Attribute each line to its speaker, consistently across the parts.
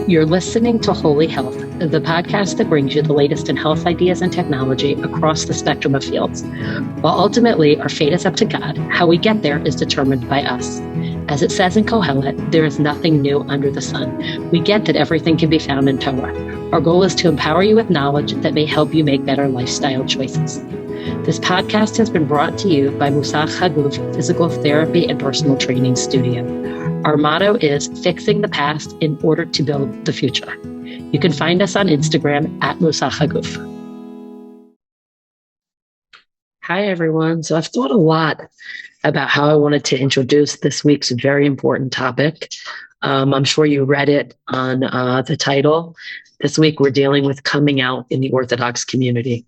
Speaker 1: You're listening to Holy Health, the podcast that brings you the latest in health ideas and technology across the spectrum of fields. While ultimately our fate is up to God, how we get there is determined by us. As it says in Kohelet, there is nothing new under the sun. We get that everything can be found in Torah. Our goal is to empower you with knowledge that may help you make better lifestyle choices. This podcast has been brought to you by Musach Haguf Physical Therapy and Personal Training Studio. Our motto is fixing the past in order to build the future. You can find us on Instagram at Musach Haguf. Hi, everyone. So I've thought a lot about how I wanted to introduce this week's very important topic. I'm sure you read it on the title. This week, we're dealing with coming out in the Orthodox community.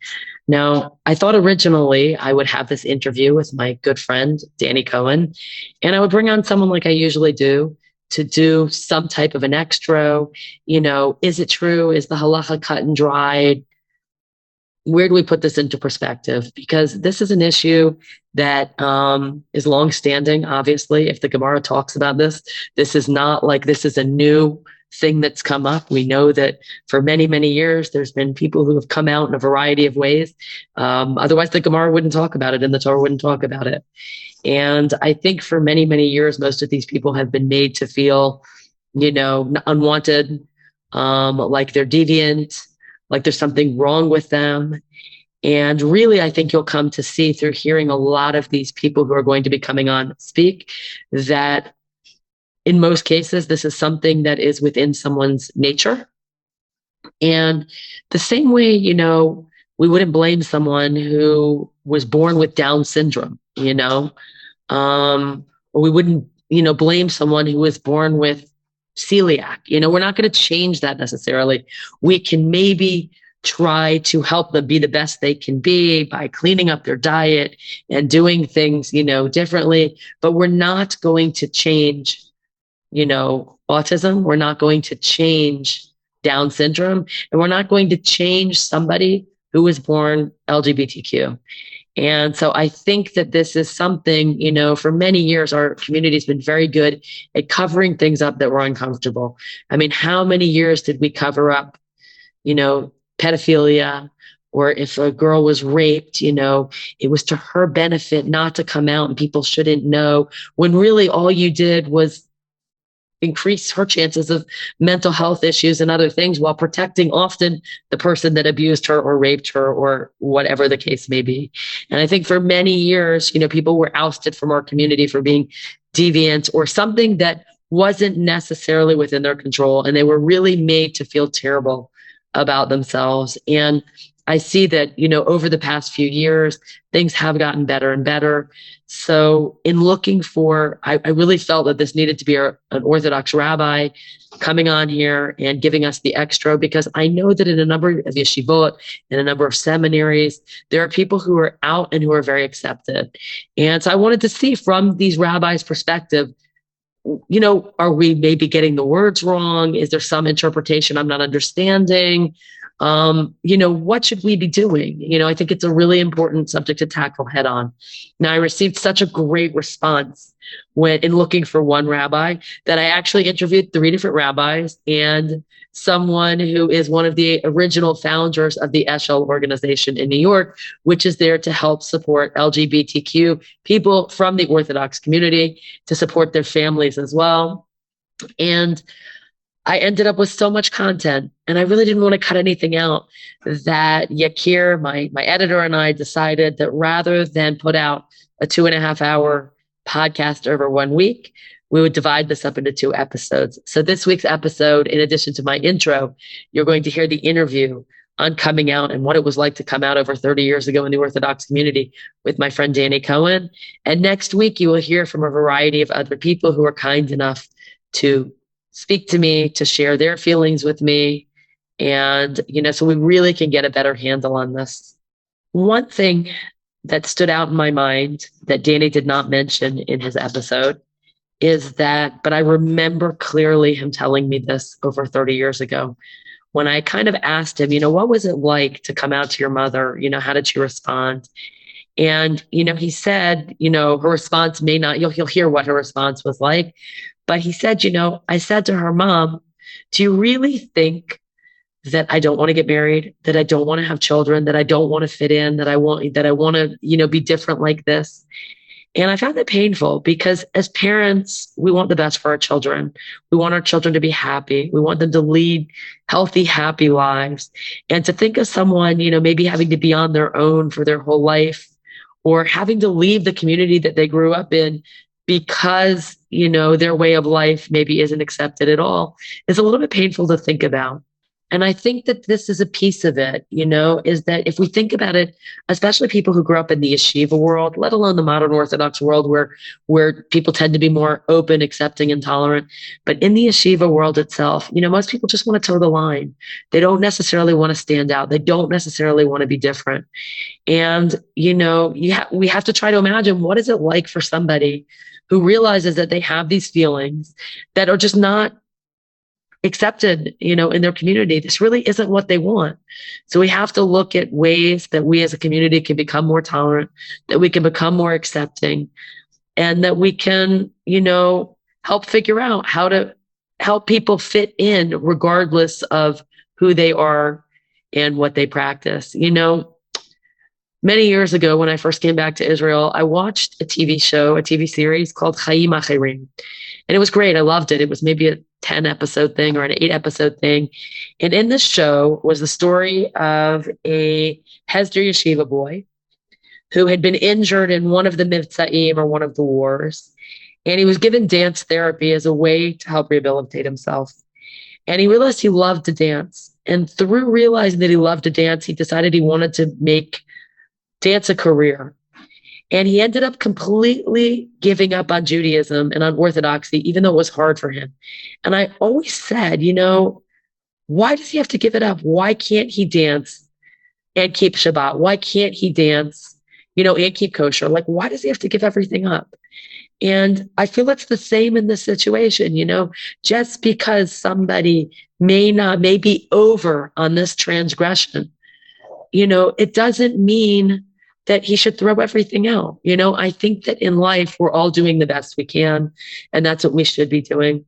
Speaker 1: Now, I thought originally I would have this interview with my good friend, Danny Cohen, and I would bring on someone like I usually do to do some type of an extra. Is it true? Is the halacha cut and dried? Where do we put this into perspective? Because this is an issue that is longstanding, obviously. If the Gemara talks about this, this is not like this is a new thing that's come up. We know that for many, many years, there's been people who have come out in a variety of ways. Otherwise, the Gemara wouldn't talk about it and the Torah wouldn't talk about it. And I think for many, many years, most of these people have been made to feel, unwanted, like they're deviant, like there's something wrong with them. And really, I think you'll come to see through hearing a lot of these people who are going to be coming on speak that in most cases, this is something that is within someone's nature. And the same way, we wouldn't blame someone who was born with Down syndrome, or we wouldn't, blame someone who was born with celiac. We're not going to change that necessarily. We can maybe try to help them be the best they can be by cleaning up their diet and doing things, differently, but we're not going to change autism. We're not going to change Down syndrome, and we're not going to change somebody who was born LGBTQ. And so I think that this is something, for many years, our community has been very good at covering things up that were uncomfortable. I mean, how many years did we cover up, pedophilia? Or if a girl was raped, it was to her benefit not to come out and people shouldn't know, when really all you did was increase her chances of mental health issues and other things while protecting often the person that abused her or raped her or whatever the case may be. And I think for many years, people were ousted from our community for being deviant or something that wasn't necessarily within their control. And they were really made to feel terrible about themselves. And I see that, over the past few years, things have gotten better and better. So in looking for, I really felt that this needed to be an Orthodox rabbi coming on here and giving us the extra, because I know that in a number of yeshivot, in a number of seminaries, there are people who are out and who are very accepted. And so I wanted to see from these rabbis' perspective, are we maybe getting the words wrong? Is there some interpretation I'm not understanding? What should we be doing? I think it's a really important subject to tackle head on. Now, I received such a great response when in looking for one rabbi that I actually interviewed 3 different rabbis and someone who is one of the original founders of the Eshel organization in New York, which is there to help support LGBTQ people from the Orthodox community, to support their families as well. And I ended up with so much content, and I really didn't want to cut anything out, that Yakir, my editor, and I decided that rather than put out a 2.5-hour podcast over 1 week, we would divide this up into 2 episodes. So this week's episode, in addition to my intro, you're going to hear the interview on coming out and what it was like to come out over 30 years ago in the Orthodox community with my friend Danny Cohen. And next week, you will hear from a variety of other people who are kind enough to speak to me, to share their feelings with me. And, so we really can get a better handle on this. One thing that stood out in my mind that Danny did not mention in his episode is that, but I remember clearly him telling me this over 30 years ago, when I kind of asked him, what was it like to come out to your mother? How did she respond? And, he said, her response may not, you'll hear what her response was like. But he said, I said to her, Mom, do you really think that I don't want to get married, that I don't want to have children, that I don't want to fit in, that I want to, be different like this? And I found it painful because as parents, we want the best for our children. We want our children to be happy. We want them to lead healthy, happy lives. And to think of someone, maybe having to be on their own for their whole life or having to leave the community that they grew up in because, their way of life maybe isn't accepted at all is a little bit painful to think about. And I think that this is a piece of it, is that if we think about it, especially people who grew up in the yeshiva world, let alone the modern Orthodox world where people tend to be more open, accepting, and tolerant. But in the yeshiva world itself, most people just want to toe the line. They don't necessarily want to stand out. They don't necessarily want to be different. And, we have to try to imagine what is it like for somebody who realizes that they have these feelings that are just not accepted, in their community. This really isn't what they want. So we have to look at ways that we as a community can become more tolerant, that we can become more accepting, and that we can, help figure out how to help people fit in regardless of who they are and what they practice. Many years ago, when I first came back to Israel, I watched a TV series called Chaim Acherim. And it was great. I loved it. It was maybe a 10-episode thing or an 8-episode thing. And in this show was the story of a Hesder Yeshiva boy who had been injured in one of the Mivtzaim or one of the wars. And he was given dance therapy as a way to help rehabilitate himself. And he realized he loved to dance. And through realizing that he loved to dance, he decided he wanted to make dance a career. And he ended up completely giving up on Judaism and on Orthodoxy, even though it was hard for him. And I always said, why does he have to give it up? Why can't he dance and keep Shabbat? Why can't he dance, and keep kosher? Like, why does he have to give everything up? And I feel it's the same in this situation, just because somebody may be over on this transgression, it doesn't mean that he should throw everything out. I think that in life, we're all doing the best we can, and that's what we should be doing.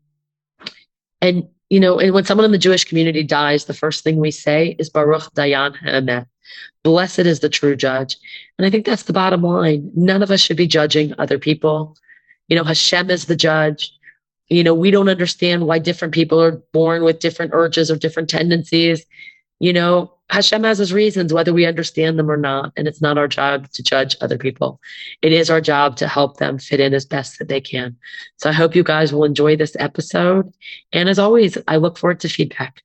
Speaker 1: And, and when someone in the Jewish community dies, the first thing we say is Baruch Dayan Ha'emet. Blessed is the true judge. And I think that's the bottom line. None of us should be judging other people. Hashem is the judge. We don't understand why different people are born with different urges or different tendencies. Hashem has his reasons, whether we understand them or not. And it's not our job to judge other people. It is our job to help them fit in as best that they can. So I hope you guys will enjoy this episode. And as always, I look forward to feedback.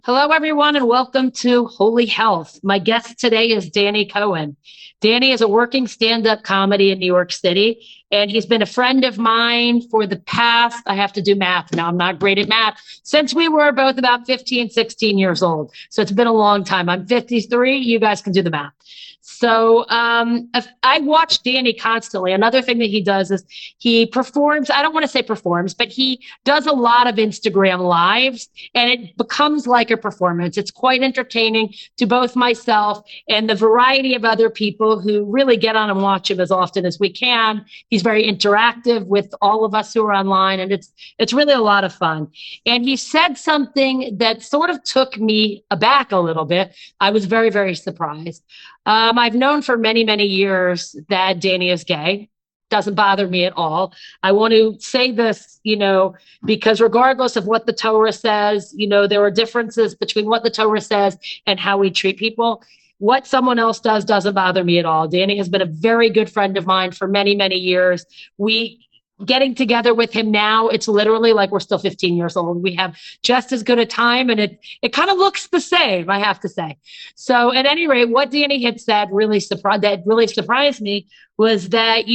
Speaker 1: Hello, everyone, and welcome to Holy Health. My guest today is Danny Cohen. Danny is a working stand-up comedy in New York City, and he's been a friend of mine for the past, I have to do math now, I'm not great at math, since we were both about 15, 16 years old. So it's been a long time. I'm 53. You guys can do the math. So I watch Danny constantly. Another thing that he does is he performs, I don't want to say performs, but he does a lot of Instagram lives, and it becomes like a performance. It's quite entertaining to both myself and the variety of other people who really get on and watch him as often as we can. He's very interactive with all of us who are online, and it's really a lot of fun. And he said something that sort of took me aback a little bit. I was very, very surprised. I've known for many, many years that Danny is gay. Doesn't bother me at all. I want to say this, because regardless of what the Torah says, there are differences between what the Torah says and how we treat people. What someone else does doesn't bother me at all. Danny has been a very good friend of mine for many, many years. Getting together with him now, it's literally like we're still 15 years old. We have just as good a time, and it kind of looks the same, I have to say. So at any rate, what Danny had said really surprised me was that,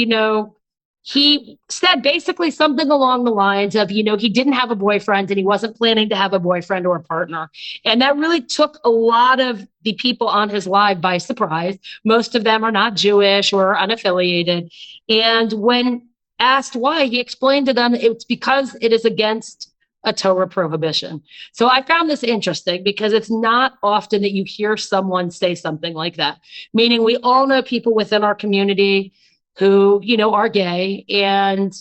Speaker 1: he said basically something along the lines of, he didn't have a boyfriend and he wasn't planning to have a boyfriend or a partner. And that really took a lot of the people on his live by surprise. Most of them are not Jewish or unaffiliated. And when asked why, he explained to them it's because it is against a Torah prohibition. So I found this interesting because it's not often that you hear someone say something like that, meaning we all know people within our community who, are gay, and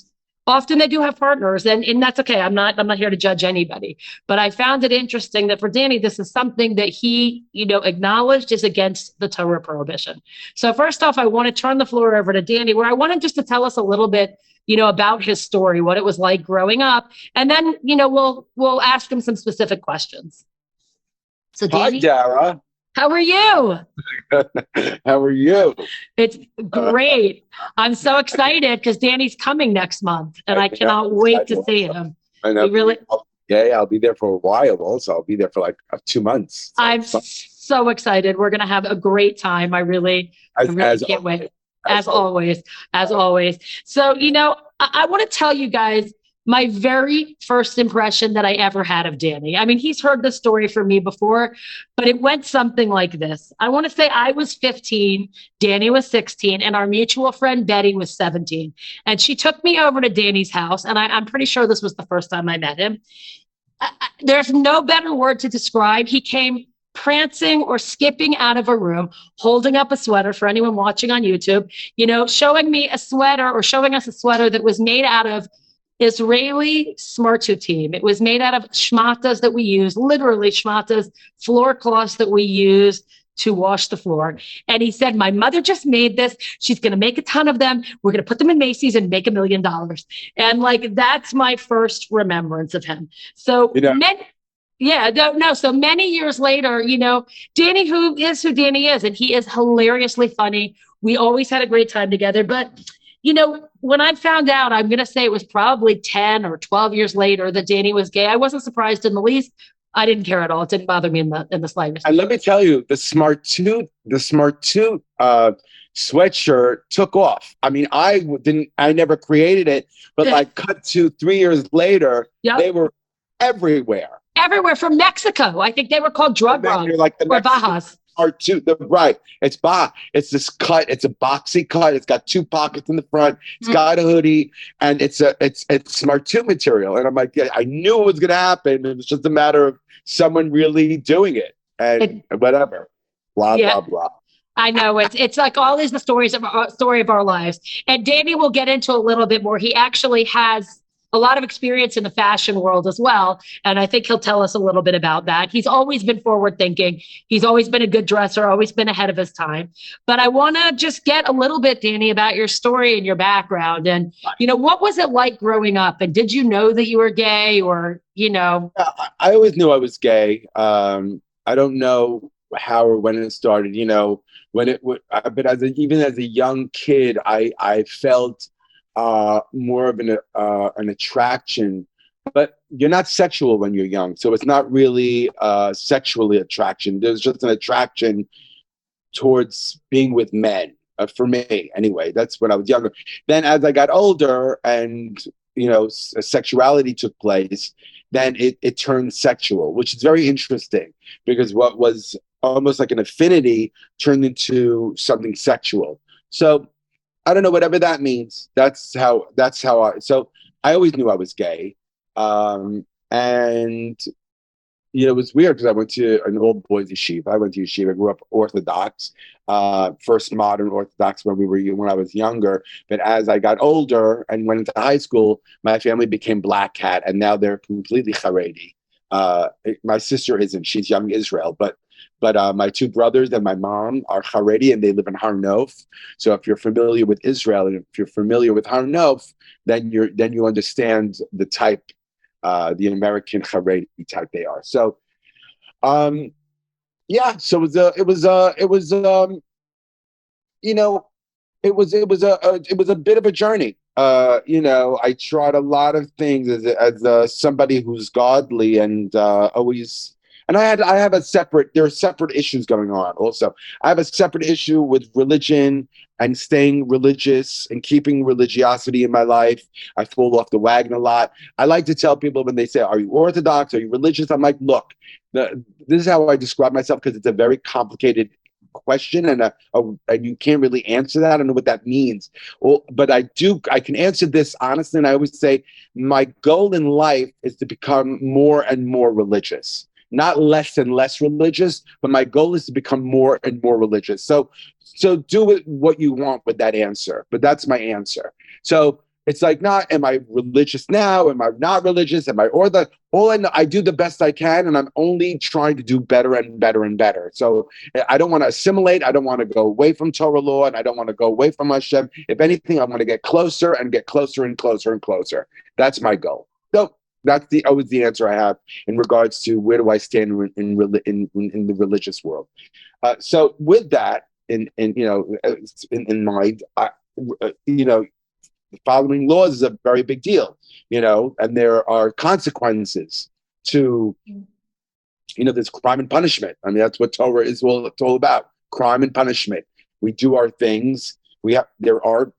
Speaker 1: often they do have partners, and that's okay. I'm not here to judge anybody, but I found it interesting that for Danny, this is something that he, acknowledged is against the Torah prohibition. So first off, I want to turn the floor over to Danny, where I want him just to tell us a little bit, about his story, what it was like growing up, and then, we'll ask him some specific questions. So Danny,
Speaker 2: hi, Dara.
Speaker 1: how are you?
Speaker 2: How are you?
Speaker 1: It's great. I'm so excited because Danny's coming next month, and I cannot wait to see him.
Speaker 2: I know. I'll be there for a while. Also, I'll be there for like 2 months.
Speaker 1: I'm so excited. We're gonna have a great time. I really can't wait. As always. So, I want to tell you guys my very first impression that I ever had of Danny. I mean, he's heard the story from me before, but it went something like this. I want to say I was 15, Danny was 16, and our mutual friend Betty was 17. And she took me over to Danny's house, and I'm pretty sure this was the first time I met him. There's no better word to describe. He came prancing or skipping out of a room, holding up a sweater for anyone watching on YouTube, showing me a sweater or showing us a sweater that was made out of Israeli smartutim. It was made out of shmatas that we use, literally shmatas, floor cloths that we use to wash the floor. And he said, my mother just made this. She's going to make a ton of them. We're going to put them in Macy's and make $1 million. And that's my first remembrance of him. So so many years later, Danny, who Danny is, and he is hilariously funny. We always had a great time together. But, when I found out, I'm going to say it was probably 10 or 12 years later that Danny was gay. I wasn't surprised in the least. I didn't care at all. It didn't bother me in the slightest.
Speaker 2: And let me tell you, the Smart Tooth sweatshirt took off. I mean, I never created it, but cut to 3 years later, They were everywhere.
Speaker 1: Everywhere from Mexico. I think they were called drug rugs or Bajas.
Speaker 2: Right. It's Bah. It's this cut. It's a boxy cut. It's got 2 pockets in the front. It's got a hoodie, and it's Smart 2 material. And I'm like, yeah, I knew it was going to happen. It was just a matter of someone really doing it, and whatever. Blah blah blah.
Speaker 1: I know it's like all is the story of our lives. And Danny will get into a little bit more. He actually has a lot of experience in the fashion world as well. And I think he'll tell us a little bit about that. He's always been forward thinking. He's always been a good dresser, always been ahead of his time. But I want to just get a little bit, Danny, about your story and your background. And, what was it like growing up? And did you know that you were gay or,
Speaker 2: I always knew I was gay. I don't know how or when it started, but even as a young kid, I felt more of an attraction, but you're not sexual when you're young, so it's not really sexually attraction. There's just an attraction towards being with men, for me anyway. That's when I was younger. Then as I got older and sexuality took place, then it turned sexual, which is very interesting because what was almost like an affinity turned into something sexual. So I don't know, whatever that means. That's how so I always knew I was gay. And it was weird because I went to an old boys yeshiva. I went to yeshiva. I grew up Orthodox, first modern Orthodox when I was younger. But as I got older and went into high school, my family became black hat, and now they're completely Haredi. My sister isn't; she's young Israel, but my 2 brothers and my mom are Haredi, and they live in Har Nof. So if you're familiar with Israel and if you're familiar with Har Nof, then you understand the type, the American Haredi type they are. So, So it was a bit of a journey. I tried a lot of things as somebody who's godly and always. And there are separate issues going on also. I have a separate issue with religion and staying religious and keeping religiosity in my life. I fall off the wagon a lot. I like to tell people when they say, are you Orthodox? Are you religious? I'm like, look, this is how I describe myself because it's a very complicated question, and you can't really answer that. I don't know what that means. Well, but I can answer this honestly, and I always say my goal in life is to become more and more religious. Not less and less religious, but my goal is to become more and more religious. So do it what you want with that answer, but that's my answer. So it's like, not, am I religious now? Am I not religious? Am I, or the, all I know, I do the best I can, and I'm only trying to do better and better and better. So I don't want to assimilate. I don't want to go away from Torah law, and I don't want to go away from Hashem. If anything, I want to get closer and get closer and closer and closer. That's my goal. So that's always the answer I have in regards to where do I stand in the religious world. So with that in mind, following laws is a very big deal, and there are consequences to, there's crime and punishment. I mean, that's what Torah is it's all about, crime and punishment. We do our things. There are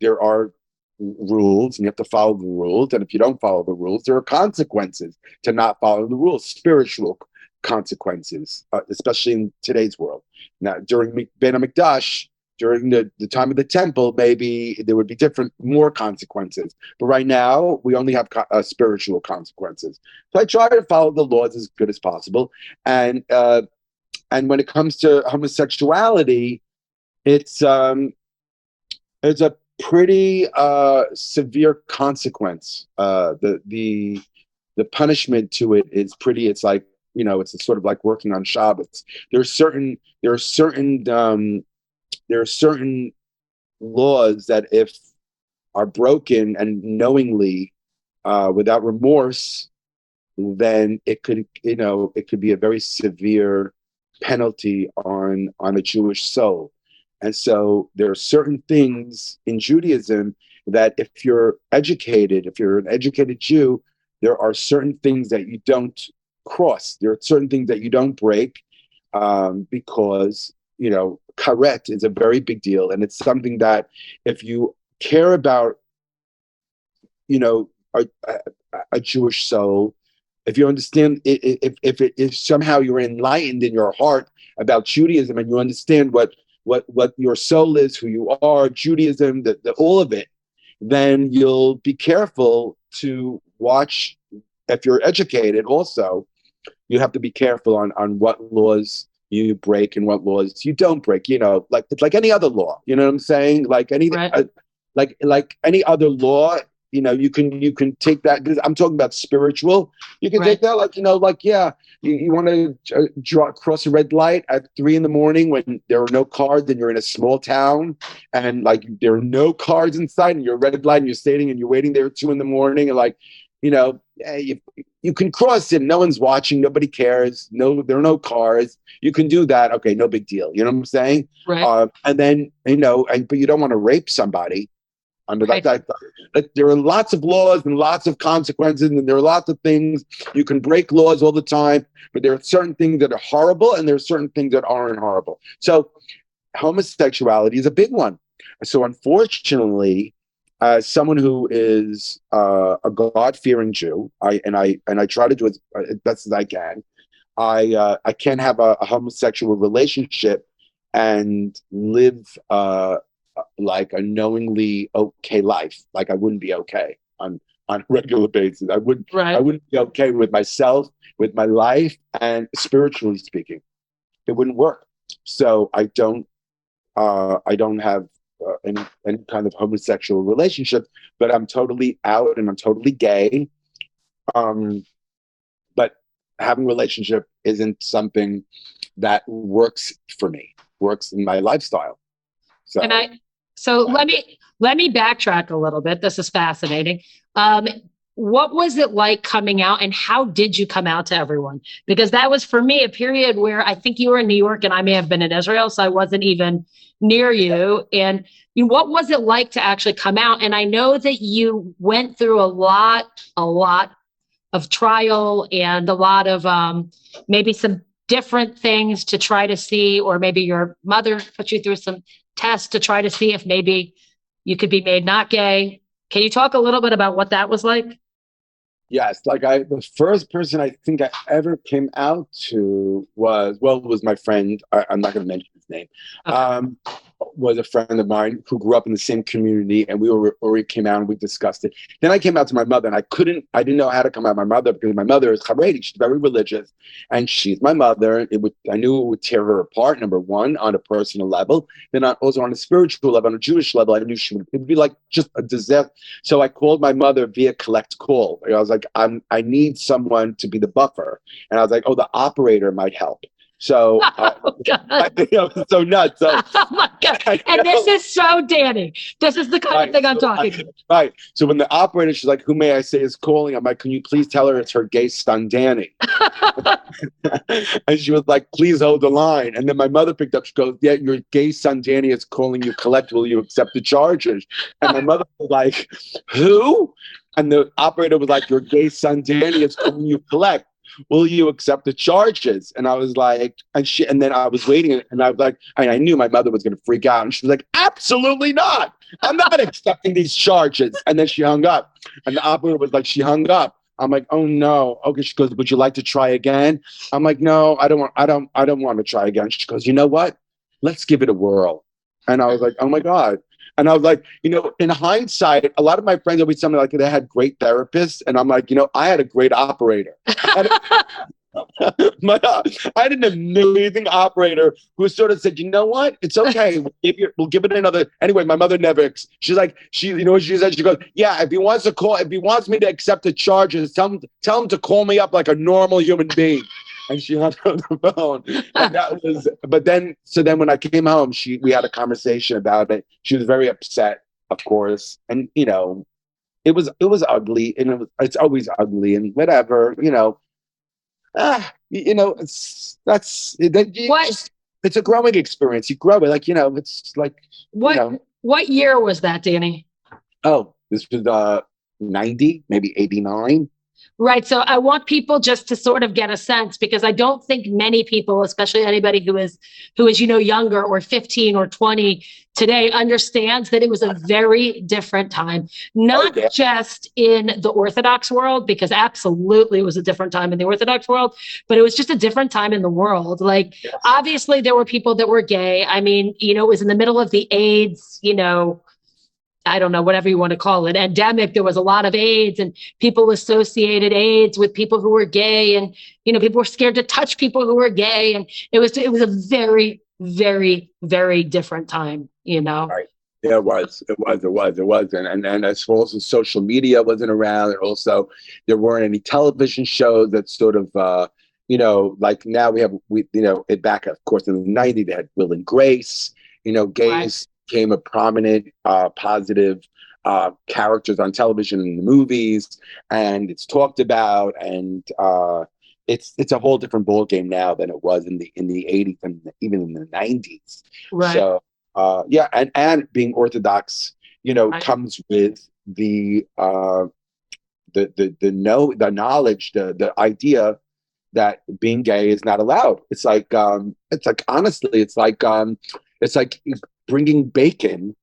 Speaker 2: rules, and you have to follow the rules. And if you don't follow the rules, there are consequences to not following the rules, spiritual consequences, especially in today's world. Now, during Ben HaMikdash, during the time of the temple, maybe there would be more consequences. But right now, we only have spiritual consequences. So I try to follow the laws as good as possible. And when it comes to homosexuality, it's a pretty severe consequence. The punishment to it is pretty. It's like, it's sort of like working on Shabbos. There are certain laws that, if are broken and knowingly, without remorse, then it could be a very severe penalty on a Jewish soul. And so there are certain things in Judaism that if you're an educated Jew, there are certain things that you don't cross. There are certain things that you don't break, because, karet is a very big deal. And it's something that, if you care about, a Jewish soul, if you understand, if somehow you're enlightened in your heart about Judaism, and you understand what your soul is, who you are, Judaism, all of it, then you'll be careful to watch. If you're educated also, you have to be careful on what laws you break and what laws you don't break. It's like any other law. You know what I'm saying? Like any
Speaker 1: Right.
Speaker 2: like any other law. You can take that, because I'm talking about spiritual. You can take that, you want to cross a red light at 3 a.m. when there are no cars, and you're in a small town, and there are no cars inside, and you're red light, and you're standing and you're waiting there at 2 a.m. and you can cross it. No one's watching. Nobody cares. No, there are no cars. You can do that. Okay, no big deal. You know what I'm saying?
Speaker 1: Right.
Speaker 2: And then but you don't want to rape somebody under that. There are lots of laws and lots of consequences, and there are lots of things. You can break laws all the time, but there are certain things that are horrible, and there are certain things that aren't horrible. So homosexuality is a big one. So unfortunately, as someone who is a God-fearing Jew, I try to do as best as I can. I can't have a homosexual relationship and live like a knowingly okay life. Like, I wouldn't be okay on a regular basis. I wouldn't be okay with myself, with my life, and spiritually speaking, it wouldn't work. So I don't have any kind of homosexual relationship, but I'm totally out and I'm totally gay. But having a relationship isn't something that works for me, works in my lifestyle. So,
Speaker 1: Let me backtrack a little bit. This is fascinating. What was it like coming out, and how did you come out to everyone? Because that was, for me, a period where I think you were in New York and I may have been in Israel, so I wasn't even near you. And what was it like to actually come out? And I know that you went through a lot of trial and a lot of maybe some different things to try to see, or maybe your mother put you through some tests to try to see if maybe you could be made not gay. Can you talk a little bit about what that was like?
Speaker 2: yes, the first person I think I ever came out to was my friend. I'm not going to mention his name,
Speaker 1: Okay.
Speaker 2: was a friend of mine who grew up in the same community, and we came out and we discussed it. Then I came out to my mother, and I didn't know how to come out to my mother because my mother is Haredi. She's very religious, and she's my mother. I knew it would tear her apart. Number one, on a personal level, then also on a spiritual level, on a Jewish level, I knew it would be like just a disaster. So I called my mother via collect call. I was like, I need someone to be the buffer, and I was like, oh, the operator might help. So
Speaker 1: Oh, God.
Speaker 2: it's so nuts. So
Speaker 1: Oh, my God. And this is so Danny. This is the kind of thing I'm talking about.
Speaker 2: Right. So when the operator, she's like, who may I say is calling? I'm like, can you please tell her it's her gay son, Danny? And she was like, please hold the line. And then my mother picked up, she goes, yeah, your gay son, Danny, is calling you collect. Will you accept the charges? And my mother was like, who? And the operator was like, your gay son, Danny, is calling you collect. Will you accept the charges? And I was like, and then I was waiting, and I was like, I knew my mother was going to freak out. And she was like, absolutely not. I'm not accepting these charges. And then she hung up. And the operator was like, she hung up. I'm like, oh no. Okay. She goes, would you like to try again? I'm like, no, I don't want to try again. She goes, you know what? Let's give it a whirl. And I was like, oh my God. And I was like, in hindsight, a lot of my friends always tell me like they had great therapists. And I'm like, I had a great operator. And I had an amazing operator who sort of said, you know what? It's okay. We'll give it another. Anyway, my mother never, she's like, what she said? She goes, yeah, if he wants me to accept the charges, tell him to call me up like a normal human being. And she hung up the phone. And then when I came home, we had a conversation about it. She was very upset, of course. And, it was ugly, and it's always ugly and whatever, it's a growing experience. You grow it, it's like,
Speaker 1: what year was that, Danny?
Speaker 2: Oh, this was 90, maybe 89.
Speaker 1: Right. So I want people just to sort of get a sense, because I don't think many people, especially anybody who is, younger or 15 or 20 today, understands that it was a very different time, not just in the Orthodox world, because absolutely it was a different time in the Orthodox world, but it was just a different time in the world. Like, obviously there were people that were gay. I mean, it was in the middle of the AIDS, I don't know, whatever you want to call it, endemic. There was a lot of AIDS, and people associated AIDS with people who were gay, and people were scared to touch people who were gay, and it was a very, very, very different time.
Speaker 2: Right. Yeah, it was, and as far as social media wasn't around, and also there weren't any television shows that sort of like now back, of course, in the '90s they had Will and Grace. Gays. Right. Became a prominent, positive characters on television and in the movies, and it's talked about, and it's a whole different ballgame now than it was in the '80s and even in the '90s. Right. So and being Orthodox, right. comes with the knowledge, the idea that being gay is not allowed. It's like honestly, it's like bringing bacon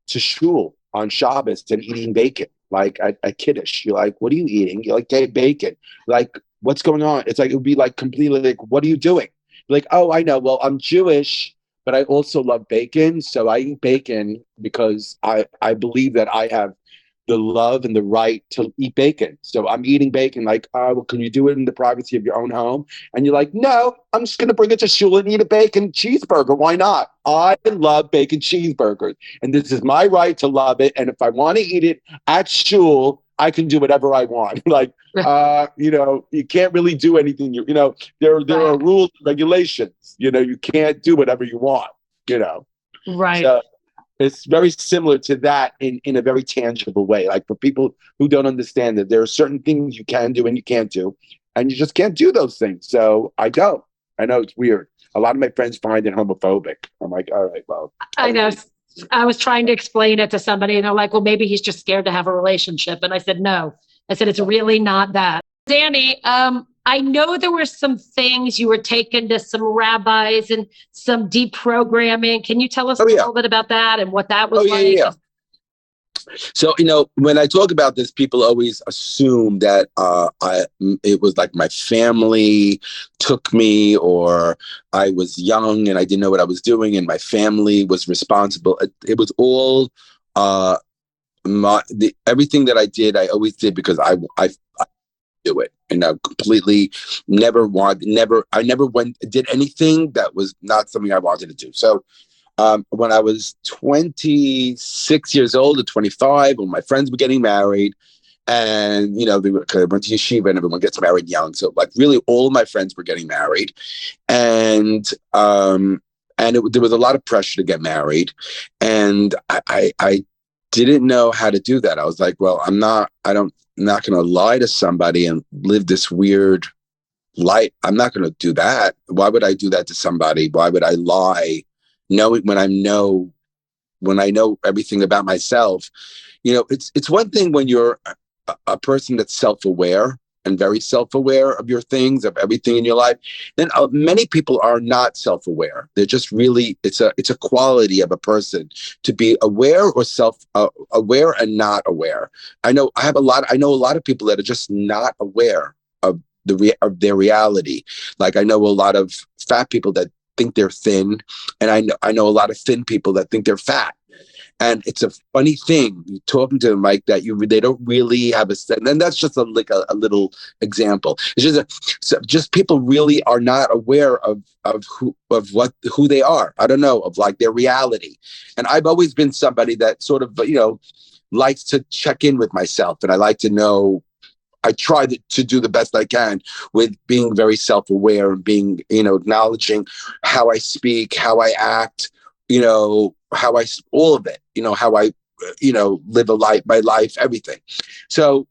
Speaker 2: to shul on Shabbos and eating bacon, like a kiddush. You're like, what are you eating? You're like, gay bacon. Like, what's going on? It's like, it would be like completely like, what are you doing? You're like, oh, I know. Well, I'm Jewish, but I also love bacon. So I eat bacon because I believe that I have the love and the right to eat bacon. So I'm eating bacon, like, well, can you do it in the privacy of your own home? And you're like, no, I'm just going to bring it to shul and eat a bacon cheeseburger. Why not? I love bacon cheeseburgers, and this is my right to love it. And if I want to eat it at shul, I can do whatever I want. Like, you can't really do anything. There are rules, regulations. You can't do whatever you want.
Speaker 1: Right.
Speaker 2: So, it's very similar to that in a very tangible way. Like, for people who don't understand that there are certain things you can do and you can't do, and you just can't do those things. So I don't. I know it's weird. A lot of my friends find it homophobic. I'm like, all right, well.
Speaker 1: I know. I was trying to explain it to somebody, and they're like, well, maybe he's just scared to have a relationship. And I said, no. I said, it's really not that. Danny, I know there were some things you were taken to some rabbis and some deprogramming. Can you tell us a little bit about that and what that was like?
Speaker 2: Yeah. So, when I talk about this, people always assume that it was like my family took me, or I was young and I didn't know what I was doing, and my family was responsible. It was all everything that I did. I always did because I do it, and I completely I never did anything that was not something I wanted to do. So when I was 26 years old or 25, when my friends were getting married, and cause I went to yeshiva and everyone gets married young, so like really all of my friends were getting married, and there was a lot of pressure to get married, and I didn't know how to do that. I was like, well, I'm not going to lie to somebody and live this weird life. I'm not going to do that. Why would I do that to somebody? Why would I lie? Knowing when I know everything about myself. It's one thing when you're a person that's self-aware and very self-aware of your things, of everything in your life. Then many people are not self-aware. They're just really, it's a quality of a person to be aware or aware and not aware. I know a lot of people that are just not aware of of their reality. Like I know a lot of fat people that think they're thin, and I know a lot of thin people that think they're fat. And it's a funny thing, you talking to them like that, they don't really have a sense. And that's just a little example. It's just people really are not aware of who they are. I don't know, of like their reality. And I've always been somebody that sort of likes to check in with myself, and I like to know. I try to do the best I can with being very self-aware and being, acknowledging how I speak, how I act, all of it, how I, live my life, everything. So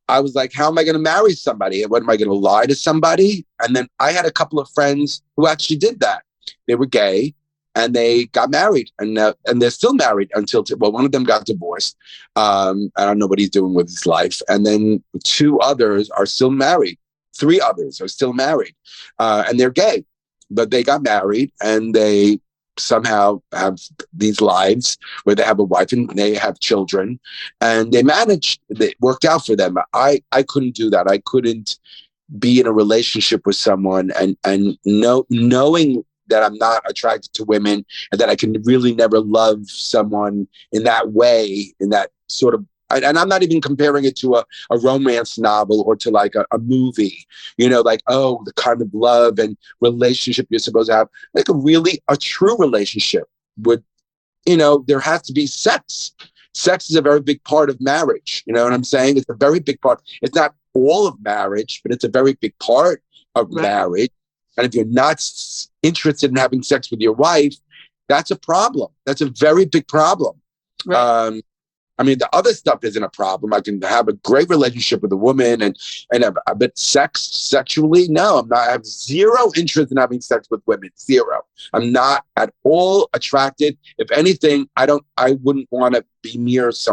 Speaker 2: I was like, how am I going to marry somebody? And what am I going to lie to somebody? And then I had a couple of friends who actually did that. They were gay and they got married, and they're still married until, one of them got divorced. I don't know what he's doing with his life. And then two others are still married. Three others are still married, and they're gay, but they got married and they somehow have these lives where they have a wife and they have children, and it worked out for them. I couldn't do that. I couldn't be in a relationship with someone and knowing that I'm not attracted to women, and that I can really never love someone in that way, in that sort of, and I'm not even comparing it to a romance novel or to like a movie, like, oh, the kind of love and relationship you're supposed to have, like a true relationship would, there has to be sex. Sex is a very big part of marriage. You know what I'm saying? It's a very big part. It's not all of marriage, but it's a very big part of marriage. And if you're not interested in having sex with your wife, that's a problem. That's a very big problem. Right. I mean, the other stuff isn't a problem. I can have a great relationship with a woman and have, but sexually, no, I'm not. I have zero interest in having sex with women. Zero. I'm not at all attracted. If anything, I wouldn't want to be near it's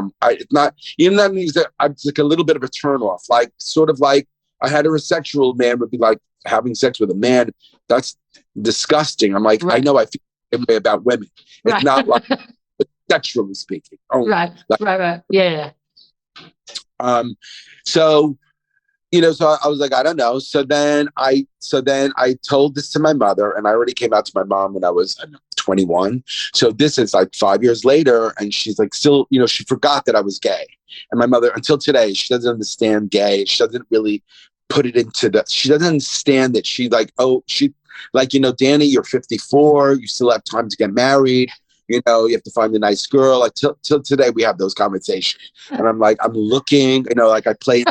Speaker 2: not, even that means that it's like a little bit of a turn off. Like, sort of like a heterosexual man would be like having sex with a man. That's disgusting. I'm like, right. I know I feel the same way about women. It's not like, sexually speaking.
Speaker 1: Right. Yeah.
Speaker 2: So, so I was like, I don't know. So then I told this to my mother, and I already came out to my mom when I was 21. So this is like 5 years later, and she's like, still, she forgot that I was gay. And my mother, until today, she doesn't understand gay. She doesn't really put it she doesn't understand that. She like, Danny, you're 54. You still have time to get married. You have to find a nice girl. Like till today, we have those conversations. And I'm like, I'm looking, like I play.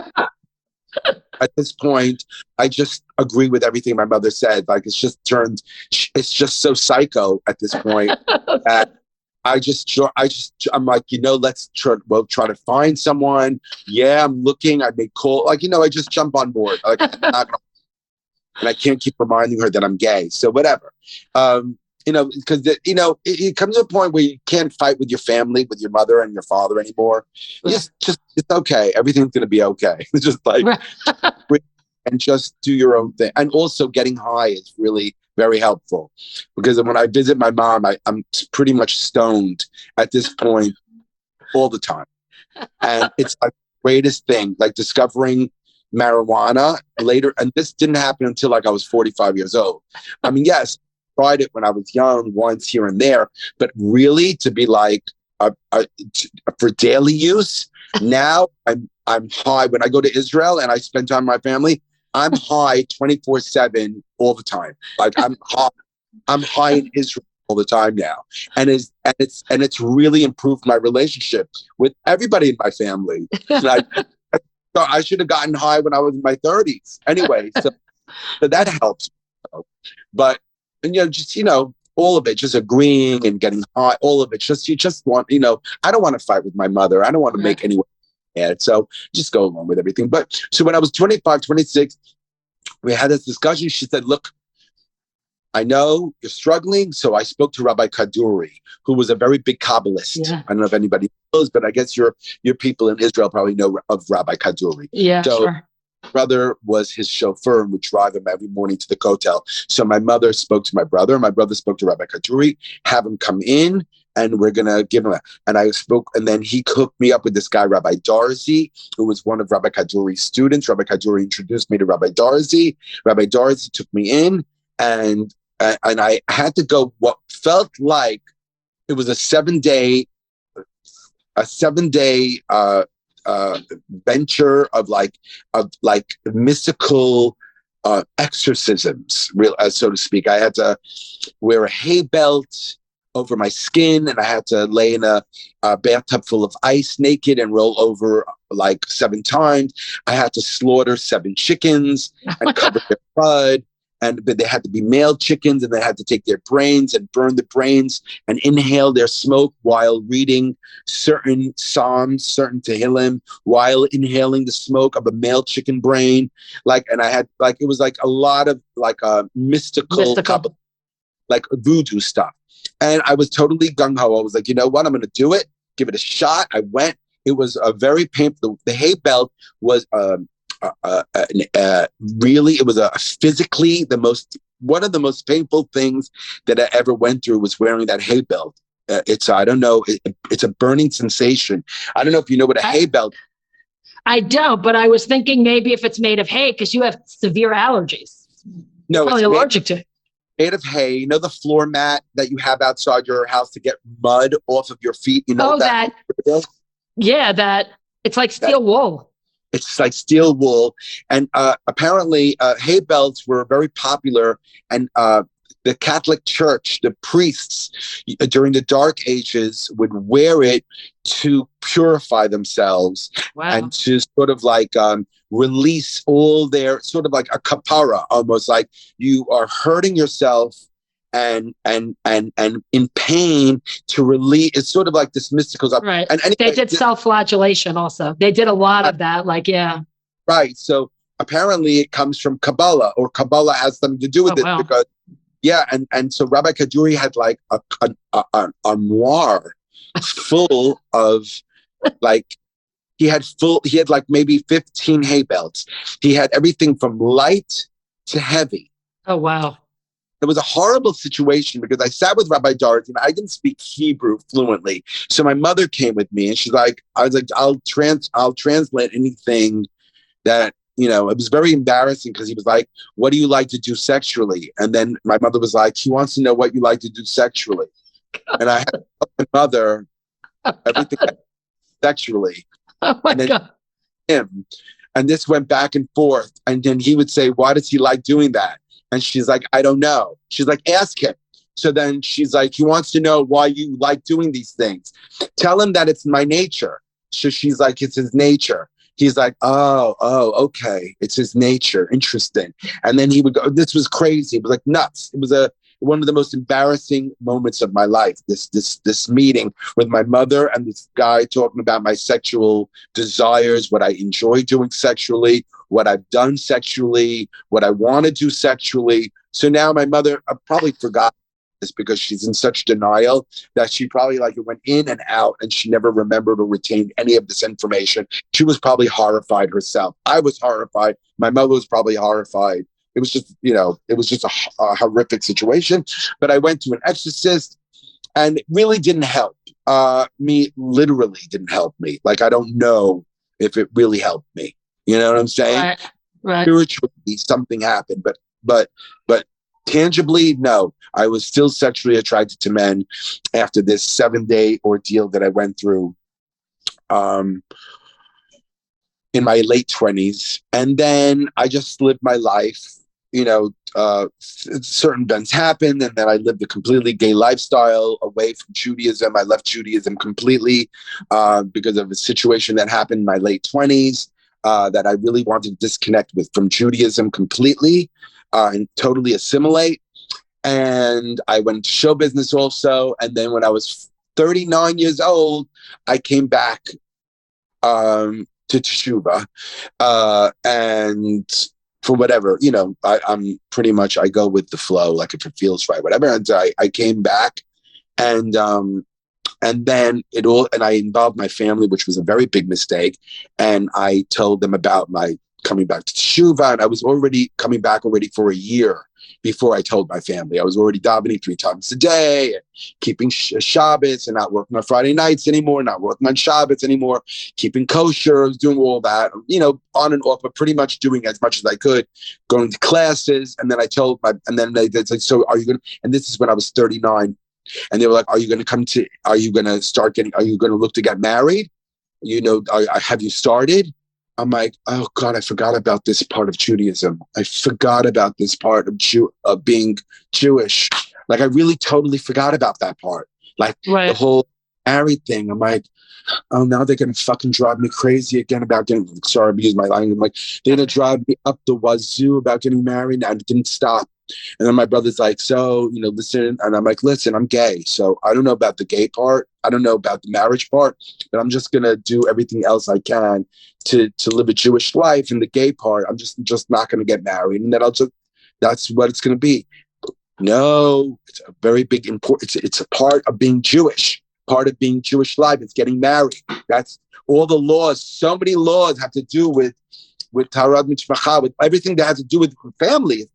Speaker 2: At this point, I just agree with everything my mother said. Like it's just so psycho at this point. That I'm like, let's try to find someone. Yeah, I'm looking. I may call, like, I just jump on board. Like, and I can't keep reminding her that I'm gay. So whatever. Because it comes to a point where you can't fight with your family, with your mother and your father anymore. Yeah. Just it's okay. Everything's gonna be okay. It's just like, and just do your own thing. And also, getting high is really very helpful, because when I visit my mom, I'm pretty much stoned at this point. all the time. And it's like the greatest thing, like discovering marijuana later. And this didn't happen until like I was 45 years old. I mean, yes, I tried it when I was young, once here and there, but really to be like for daily use. Now I'm high when I go to Israel and I spend time with my family. I'm high 24/7 all the time. Like I'm high. I'm high in Israel all the time now, and it's really improved my relationship with everybody in my family. Like, I should have gotten high when I was in my 30s. Anyway, so that helps. But and, just all of it, just agreeing and getting high, all of it. Just you just want, I don't want to fight with my mother. I don't want to make anyone mad. So just go along with everything. But so when I was 25, 26, we had this discussion. She said, look, I know you're struggling. So I spoke to Rabbi Kaduri, who was a very big Kabbalist. Yeah. I don't know if anybody knows, but I guess your people in Israel probably know of Rabbi Kaduri.
Speaker 1: Yeah, so, sure.
Speaker 2: Brother was his chauffeur and would drive him every morning to the kotel. So my mother spoke to my brother. My brother spoke to Rabbi Kaduri, have him come in, and we're going to give him and I spoke, and then he hooked me up with this guy, Rabbi Darzi, who was one of Rabbi Kaduri's students. Rabbi Kaduri introduced me to Rabbi Darzi. Rabbi Darzi took me in, and I had to go what felt like it was a 7-day venture of mystical exorcisms, so to speak. I had to wear a hay belt over my skin, and I had to lay in a bathtub full of ice naked and roll over like 7 times. I had to slaughter 7 chickens and cover their blood. But they had to be male chickens, and they had to take their brains and burn the brains and inhale their smoke while reading certain psalms, certain Tehillim, while inhaling the smoke of a male chicken brain. And I had it was like a lot of mystical. Like voodoo stuff. And I was totally gung-ho. I was like, you know what? I'm going to do it. Give it a shot. I went. It was a very painful. The hay belt was really, it was physically one of the most painful things that I ever went through was wearing that hay belt. I don't know, it's a burning sensation. I don't know if you know what a hay belt.
Speaker 1: I don't, but I was thinking maybe if it's made of hay, because you have severe allergies.
Speaker 2: No,
Speaker 1: it's allergic to it.
Speaker 2: Made of hay. You know the floor mat that you have outside your house to get mud off of your feet? You know that? Yeah, that it's like steel wool. It's like steel wool. And apparently hay belts were very popular. And the Catholic Church, the priests during the Dark Ages would wear it to purify themselves. Wow. And to sort of release all their sort of like a kapara, almost like you are hurting yourself and in pain to release. It's sort of like this mystical stuff.
Speaker 1: Right. And anyway, they did self-flagellation also. They did a lot of that.
Speaker 2: Right. So apparently it comes from Kabbalah, or Kabbalah has something to do with it. Wow. Because and so Rabbi Kaduri had like an armoire full of he had like maybe 15 hay belts. He had everything from light to heavy.
Speaker 1: Oh wow.
Speaker 2: It was a horrible situation because I sat with Rabbi Darzi and I didn't speak Hebrew fluently. So my mother came with me and she's like, I was like, I'll translate anything that, it was very embarrassing because he was like, what do you like to do sexually? And then my mother was like, he wants to know what you like to do sexually. And I had to tell my mother everything sexually.
Speaker 1: Oh my God.
Speaker 2: Him. And this went back and forth. And then he would say, why does he like doing that? And she's like, I don't know. She's like, ask him. So then she's like, he wants to know why you like doing these things. Tell him that it's my nature. So she's like, it's his nature. He's like, oh, okay. It's his nature. Interesting. And then he would go, this was crazy. It was like nuts. It was one of the most embarrassing moments of my life. This meeting with my mother and this guy talking about my sexual desires, what I enjoy doing sexually, what I've done sexually, what I want to do sexually. So now my mother, I probably forgot this because she's in such denial that she probably it went in and out and she never remembered or retained any of this information. She was probably horrified herself. I was horrified. My mother was probably horrified. It was just, a horrific situation. But I went to an exorcist and it really didn't help. Me literally didn't help me. Like, I don't know if it really helped me. You know what I'm saying?
Speaker 1: Right. Right.
Speaker 2: Spiritually, something happened, but tangibly, no. I was still sexually attracted to men after this 7-day ordeal that I went through in my late 20s. And then I just lived my life. Certain events happened, and then I lived a completely gay lifestyle away from Judaism. I left Judaism completely because of a situation that happened in my late 20s that I really wanted to disconnect from Judaism completely and totally assimilate. And I went to show business also. And then when I was 39 years old, I came back to Teshuvah. And for whatever, I'm pretty much, I go with the flow, like if it feels right, whatever. And I came back and then and I involved my family, which was a very big mistake. And I told them about my coming back to Teshuvah, and I was already coming back already for a year before I told my family. I was already davening 3 times a day, and keeping Shabbos, and not working on Friday nights anymore, not working on Shabbos anymore, keeping kosher. I was doing all that, on and off, but pretty much doing as much as I could, going to classes. And then I told and then they said, so are you going to, and this is when I was 39. And they were like, are you going to look to get married? Have you started? I'm like, oh God, I forgot about this part of Judaism. I forgot about this part of being Jewish. Like, I really totally forgot about that part. Like,
Speaker 1: right.
Speaker 2: The whole married thing. I'm like, oh, now they're going to fucking drive me crazy again about getting, sorry, to use my language. I'm like, they're going to drive me up the wazoo about getting married. And I didn't stop. And then my brother's like, so, listen. And I'm like, listen, I'm gay. So I don't know about the gay part. I don't know about the marriage part, but I'm just going to do everything else I can to live a Jewish life. And the gay part, I'm just not going to get married. And then that's what it's going to be. No, it's a very big important. It's a part of being Jewish. Part of being Jewish life is getting married. That's all the laws. So many laws have to do with Torah Mishpacha, with everything that has to do with family.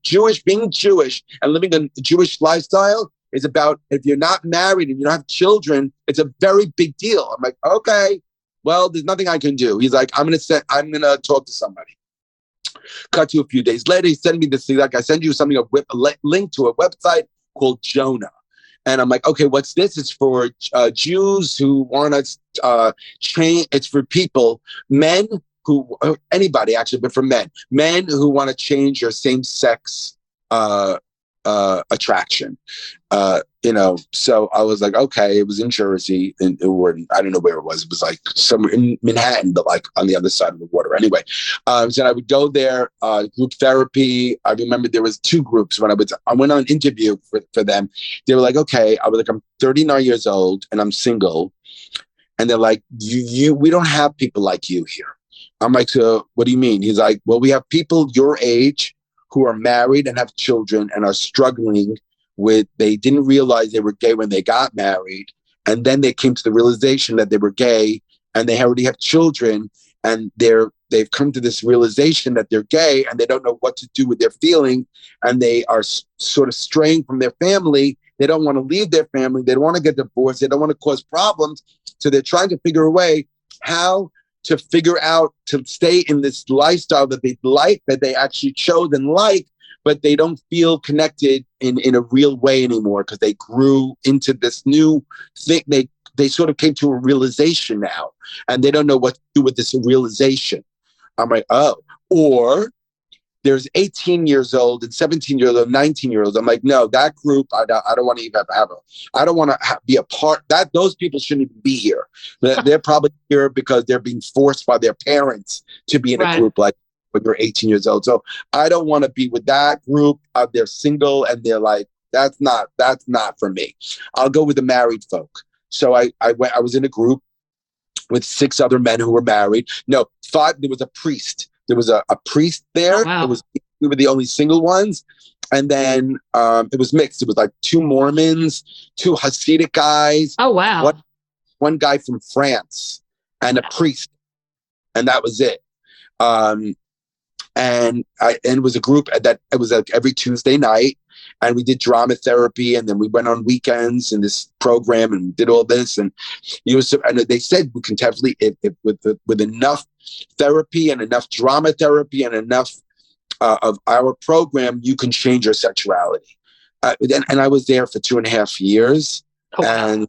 Speaker 2: Being Jewish and living a Jewish lifestyle is about, if you're not married and you don't have children, it's a very big deal. I'm like, okay, well, there's nothing I can do. He's like, I'm gonna talk to somebody. Cut to a few days later, he sent me this thing, like, I send you something, a link to a website called Jonah. And I'm like, okay, what's this? It's for Jews who want to change. It's for people, men who, anybody actually, but for men who want to change your same-sex attraction. So I was like, okay, it was in Jersey, or I don't know where it was. It was like somewhere in Manhattan, but like on the other side of the water. Anyway, so I would go there, group therapy. I remember there was 2 groups when I went on an interview for them. They were like, okay, I was like, I'm 39 years old and I'm single, and they're like, we don't have people like you here. I'm like, so what do you mean? He's like, well, we have people your age who are married and have children and are struggling they didn't realize they were gay when they got married. And then they came to the realization that they were gay, and they already have children, and they've come to this realization that they're gay, and they don't know what to do with their feeling. And they are sort of straying from their family. They don't want to leave their family. They don't want to get divorced. They don't want to cause problems. So they're trying to figure a way how to figure out to stay in this lifestyle that they like, that they actually chose and like, but they don't feel connected in a real way anymore because they grew into this new thing. They sort of came to a realization now, and they don't know what to do with this realization. I'm like, oh, or there's 18 years old and 17 years old, 19 years old. I'm like, no, that group, I don't want to even I don't want to be a part. Those people shouldn't even be here. They're probably here because they're being forced by their parents to be in a group like when you're 18 years old. So I don't want to be with that group. They're single and they're like, that's not for me. I'll go with the married folk. So I was in a group with 6 other men who were married. No, 5. There was a priest. There was a priest there.
Speaker 1: Oh, wow.
Speaker 2: We were the only single ones. And then it was mixed. It was like 2 Mormons, 2 Hasidic guys.
Speaker 1: Oh, wow.
Speaker 2: One guy from France and a priest. And that was it. And it was a group that it was like every Tuesday night. and we did drama therapy, and then we went on weekends in this program and we did all this. And and they said we can definitely, if with enough therapy and enough drama therapy and enough of our program, you can change your sexuality. And I was there for 2.5 years,
Speaker 1: Oh, wow.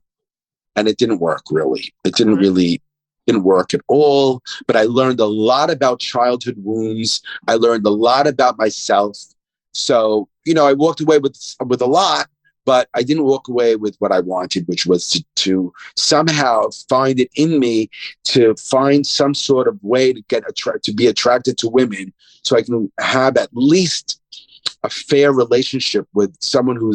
Speaker 2: and it didn't work really. It didn't work at all. But I learned a lot about childhood wounds. I learned a lot about myself. So, I walked away with a lot, but I didn't walk away with what I wanted, which was to somehow find it in me to find some sort of way to be attracted to women, so I can have at least a fair relationship with someone who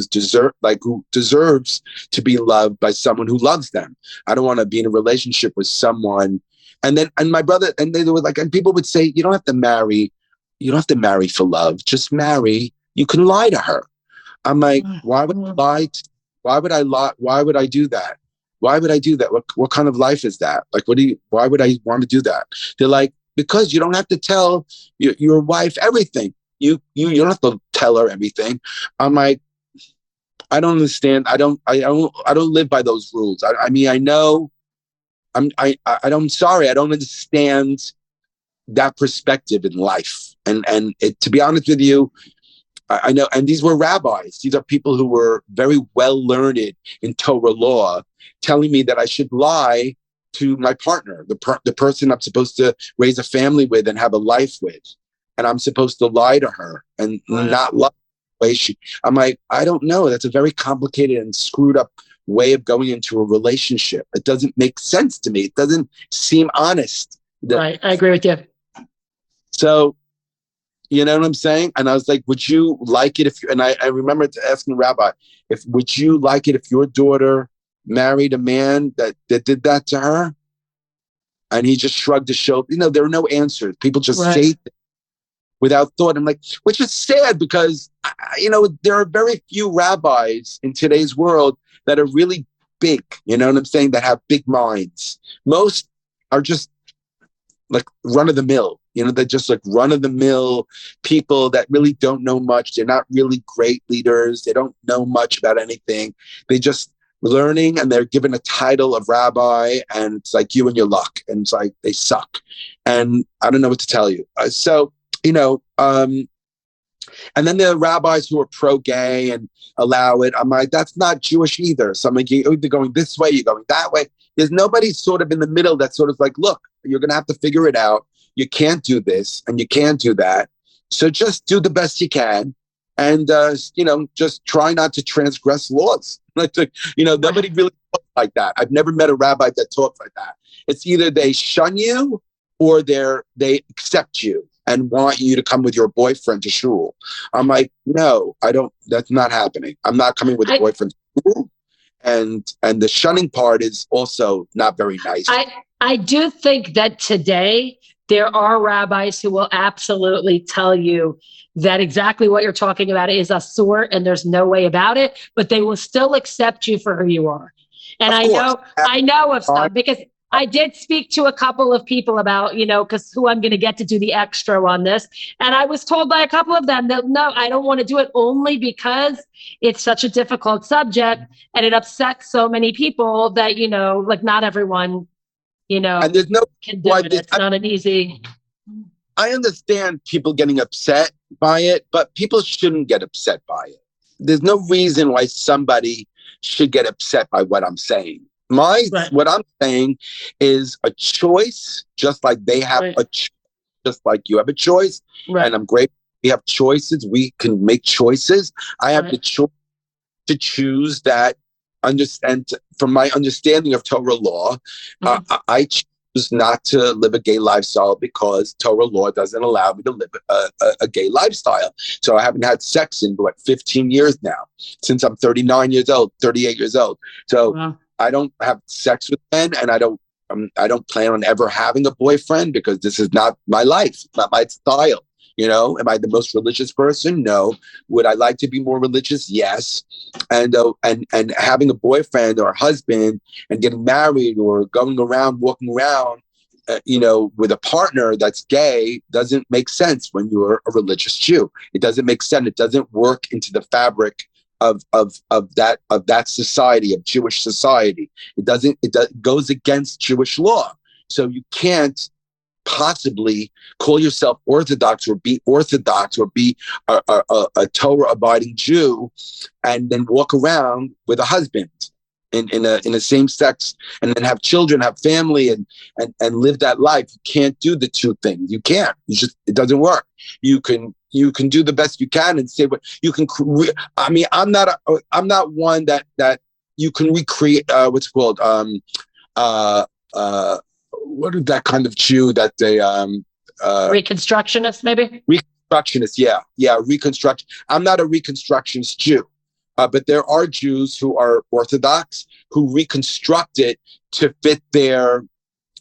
Speaker 2: deserves to be loved by someone who loves them. I don't want to be in a relationship with someone. And my brother, and they were like, and people would say, you don't have to marry for love. Just marry. You can lie to her. I'm like, why would I lie? Why would I lie? Why would I do that? Why would I do that? What kind of life is that? Like, why would I want to do that? They're like, because you don't have to tell your wife everything. You don't have to tell her everything. I'm like, I don't understand. I don't live by those rules. I mean, I know. I'm sorry. I don't understand that perspective in life. And to be honest with you, I know. And these were rabbis. These are people who were very well learned in Torah law, telling me that I should lie to my partner, the person I'm supposed to raise a family with and have a life with. And I'm supposed to lie to her and not love the way I'm like, I don't know. That's a very complicated and screwed up way of going into a relationship. It doesn't make sense to me. It doesn't seem honest.
Speaker 1: Right. I agree with you.
Speaker 2: So, you know what I'm saying? And I was like, would you like it and I remember asking Rabbi, would you like it if your daughter married a man that did that to her? And he just shrugged his shoulder. There are no answers. People just say without thought. I'm like, which is sad because, there are very few rabbis in today's world that are really big, you know what I'm saying, that have big minds. Most are just like run of the mill, they're just like run of the mill people that really don't know much. They're not really great leaders. They don't know much about anything. They just learning and they're given a title of rabbi and it's like you and your luck. And it's like, they suck. And I don't know what to tell you. And then there are rabbis who are pro-gay and allow it. I'm like, that's not Jewish either. So I'm like, you're either going this way, you're going that way. There's nobody sort of in the middle that's sort of like, look, you're going to have to figure it out. You can't do this and you can't do that. So just do the best you can. And, just try not to transgress laws. Nobody really talks like that. I've never met a rabbi that talks like that. It's either they shun you or they accept you and want you to come with your boyfriend to shul. I'm like, no, I don't. That's not happening. I'm not coming with a boyfriend to shul. And the shunning part is also not very nice.
Speaker 1: I do think that today there are rabbis who will absolutely tell you that exactly what you're talking about is a sort and there's no way about it, but they will still accept you for who you are. And I know of some because I did speak to a couple of people about, because who I'm going to get to do the extra on this. And I was told by a couple of them that, no, I don't want to do it only because it's such a difficult subject and it upsets so many people that, like not everyone,
Speaker 2: and there's no
Speaker 1: can do it. It's not an easy.
Speaker 2: I understand people getting upset by it, but people shouldn't get upset by it. There's no reason why somebody should get upset by what I'm saying. What I'm saying is a choice, just like they have a choice, just like you have a choice. And I'm grateful we have choices. We can make choices. I have the choice to choose that. Understand from my understanding of Torah law, I choose not to live a gay lifestyle because Torah law doesn't allow me to live a gay lifestyle. So I haven't had sex in 15 years now, since I'm 38 years old. So I don't have sex with men, and I don't plan on ever having a boyfriend because this is not my life, it's not my style. Am I the most religious person? No. Would I like to be more religious? Yes. And having a boyfriend or a husband and getting married or walking around, with a partner that's gay doesn't make sense when you're a religious Jew. It doesn't make sense. It doesn't work into the fabric of that society, of Jewish society. It goes against Jewish law. So you can't possibly call yourself Orthodox or be a Torah abiding Jew and then walk around with a husband in a same sex and then have children, have family, and live that life. You can't do the two things. You can't. It doesn't work. You can do the best you can and say what you can. I mean, I'm not one that you can recreate. What's it called? What is that kind of Jew that they
Speaker 1: Reconstructionist, maybe?
Speaker 2: Reconstructionist, yeah, reconstruction. I'm not a reconstructionist Jew, but there are Jews who are Orthodox who reconstruct it to fit their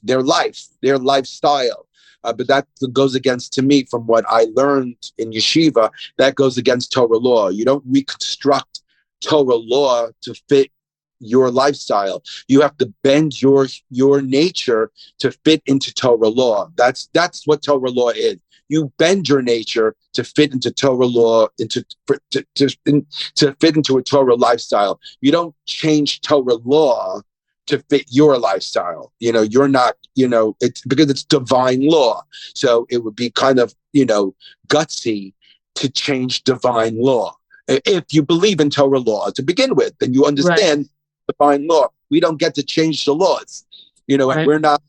Speaker 2: life, their lifestyle. But that goes against, to me, from what I learned in yeshiva, that goes against Torah law. You don't reconstruct Torah law to fit your lifestyle. You have to bend your nature to fit into Torah law. That's what Torah law is. You bend your nature to fit into Torah law, to fit into a Torah lifestyle. You don't change Torah law to fit your lifestyle. You're not, it's because it's divine law. So it would be kind of, gutsy to change divine law. If you believe in Torah law to begin with, then you understand divine law. We don't get to change the laws, and we're not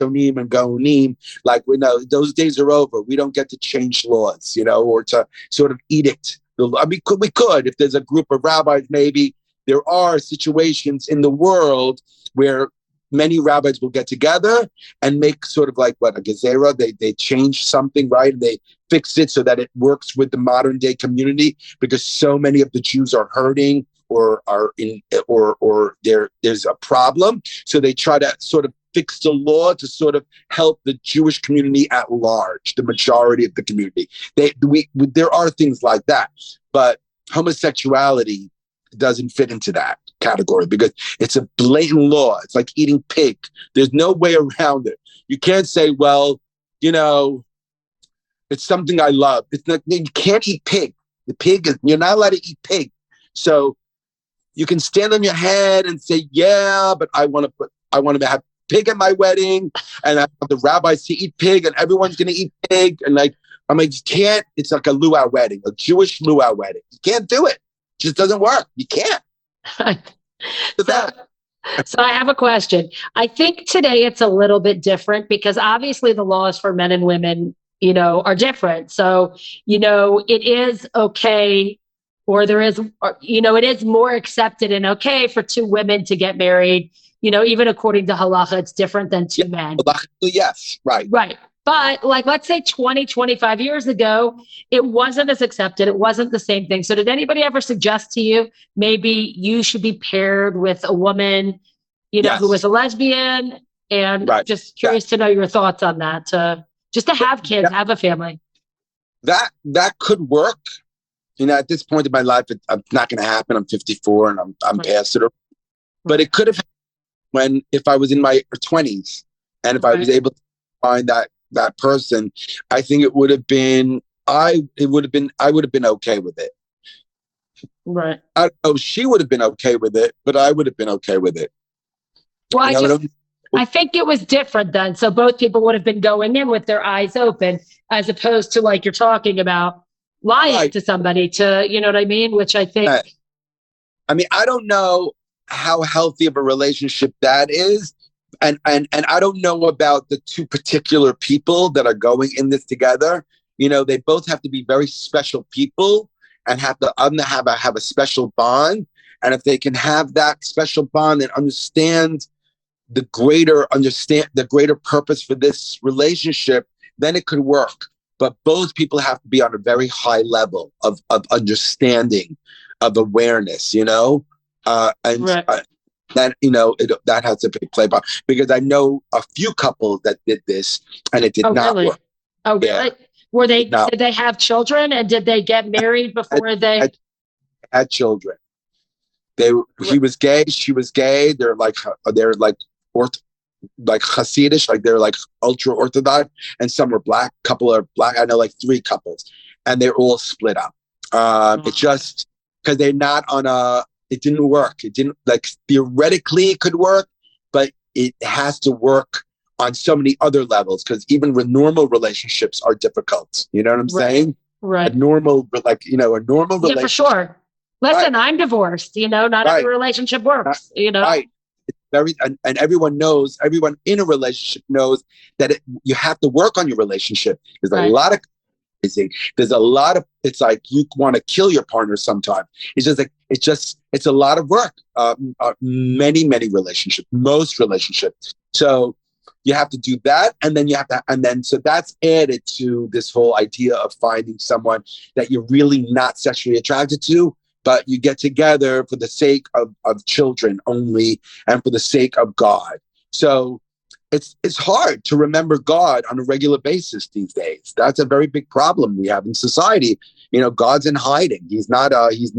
Speaker 2: Donim and Gaonim. Like, we know those days are over. We don't get to change laws, or to sort of edict. I mean, we could, if there's a group of rabbis, maybe. There are situations in the world where many rabbis will get together and make sort of like a gezerah. They change something, right? And they fix it so that it works with the modern day community, because so many of the Jews are hurting or there's a problem. So they try to sort of fix the law to sort of help the Jewish community at large, the majority of the community. There are things like that, but homosexuality doesn't fit into that category because it's a blatant law. It's like eating pig. There's no way around it. You can't say, well, it's something I love. It's not, you can't eat pig. You're not allowed to eat pig. So you can stand on your head and say, yeah, but I want to have pig at my wedding, and I want the rabbis to eat pig, and everyone's going to eat pig. And I'm like, you can't. It's like a luau wedding, a Jewish luau wedding. You can't do it. It just doesn't work. You can't.
Speaker 1: So I have a question. I think today it's a little bit different because obviously the laws for men and women, are different. So, it is okay, or there is, it is more accepted and okay for two women to get married. Even according to halacha, it's different than two men.
Speaker 2: Yes, right.
Speaker 1: Right. But let's say 20, 25 years ago, it wasn't as accepted. It wasn't the same thing. So did anybody ever suggest to you, maybe you should be paired with a woman, who was a lesbian? And just curious to know your thoughts on that, just to have kids, have a family.
Speaker 2: That could work. At this point in my life, it's not going to happen. I'm 54 and I'm past it. But it could have happened if I was in my 20s and if I was able to find that person. I think it would have been, I would have been okay with it.
Speaker 1: Right.
Speaker 2: I don't know if she would have been okay with it, but I would have been okay with it.
Speaker 1: Well, I think it was different then. So both people would have been going in with their eyes open, as opposed to you're talking about lying to somebody to, you know what I mean? Which I think.
Speaker 2: I mean, I don't know how healthy of a relationship that is. And I don't know about the two particular people that are going in this together. They both have to be very special people and have a special bond. And if they can have that special bond and understand the greater purpose for this relationship, then it could work. But both people have to be on a very high level of understanding, of awareness, that has to be played by, because I know a few couples that did this and it did not work.
Speaker 1: Oh, really? Were they? Did they have children, and did they get married before they
Speaker 2: had children? He was gay, she was gay. They're like Hasidish, they're like ultra Orthodox, and some were black. Couple are black. I know 3 couples, and they're all split up. because they're not on a, it didn't work. It didn't, like, theoretically it could work, but it has to work on so many other levels, because even with normal relationships are difficult. You know what I'm saying? A
Speaker 1: Right.
Speaker 2: normal, like, a normal
Speaker 1: Yeah, for
Speaker 2: relationship.
Speaker 1: sure. Listen,
Speaker 2: Right,
Speaker 1: I'm divorced, not every
Speaker 2: right,
Speaker 1: relationship
Speaker 2: right,
Speaker 1: works,
Speaker 2: right. It's very, and everyone knows, everyone in a relationship knows that you have to work on your relationship. There's a
Speaker 1: Right.
Speaker 2: lot of, there's a lot of, it's like you want to kill your partner sometimes. It's just like, it's a lot of work. Many relationships, most relationships. So you have to do that. And then so that's added to this whole idea of finding someone that you're really not sexually attracted to, but you get together for the sake of children only, and for the sake of God. So it's hard to remember God on a regular basis these days. That's a very big problem we have in society. God's in hiding. He's not he's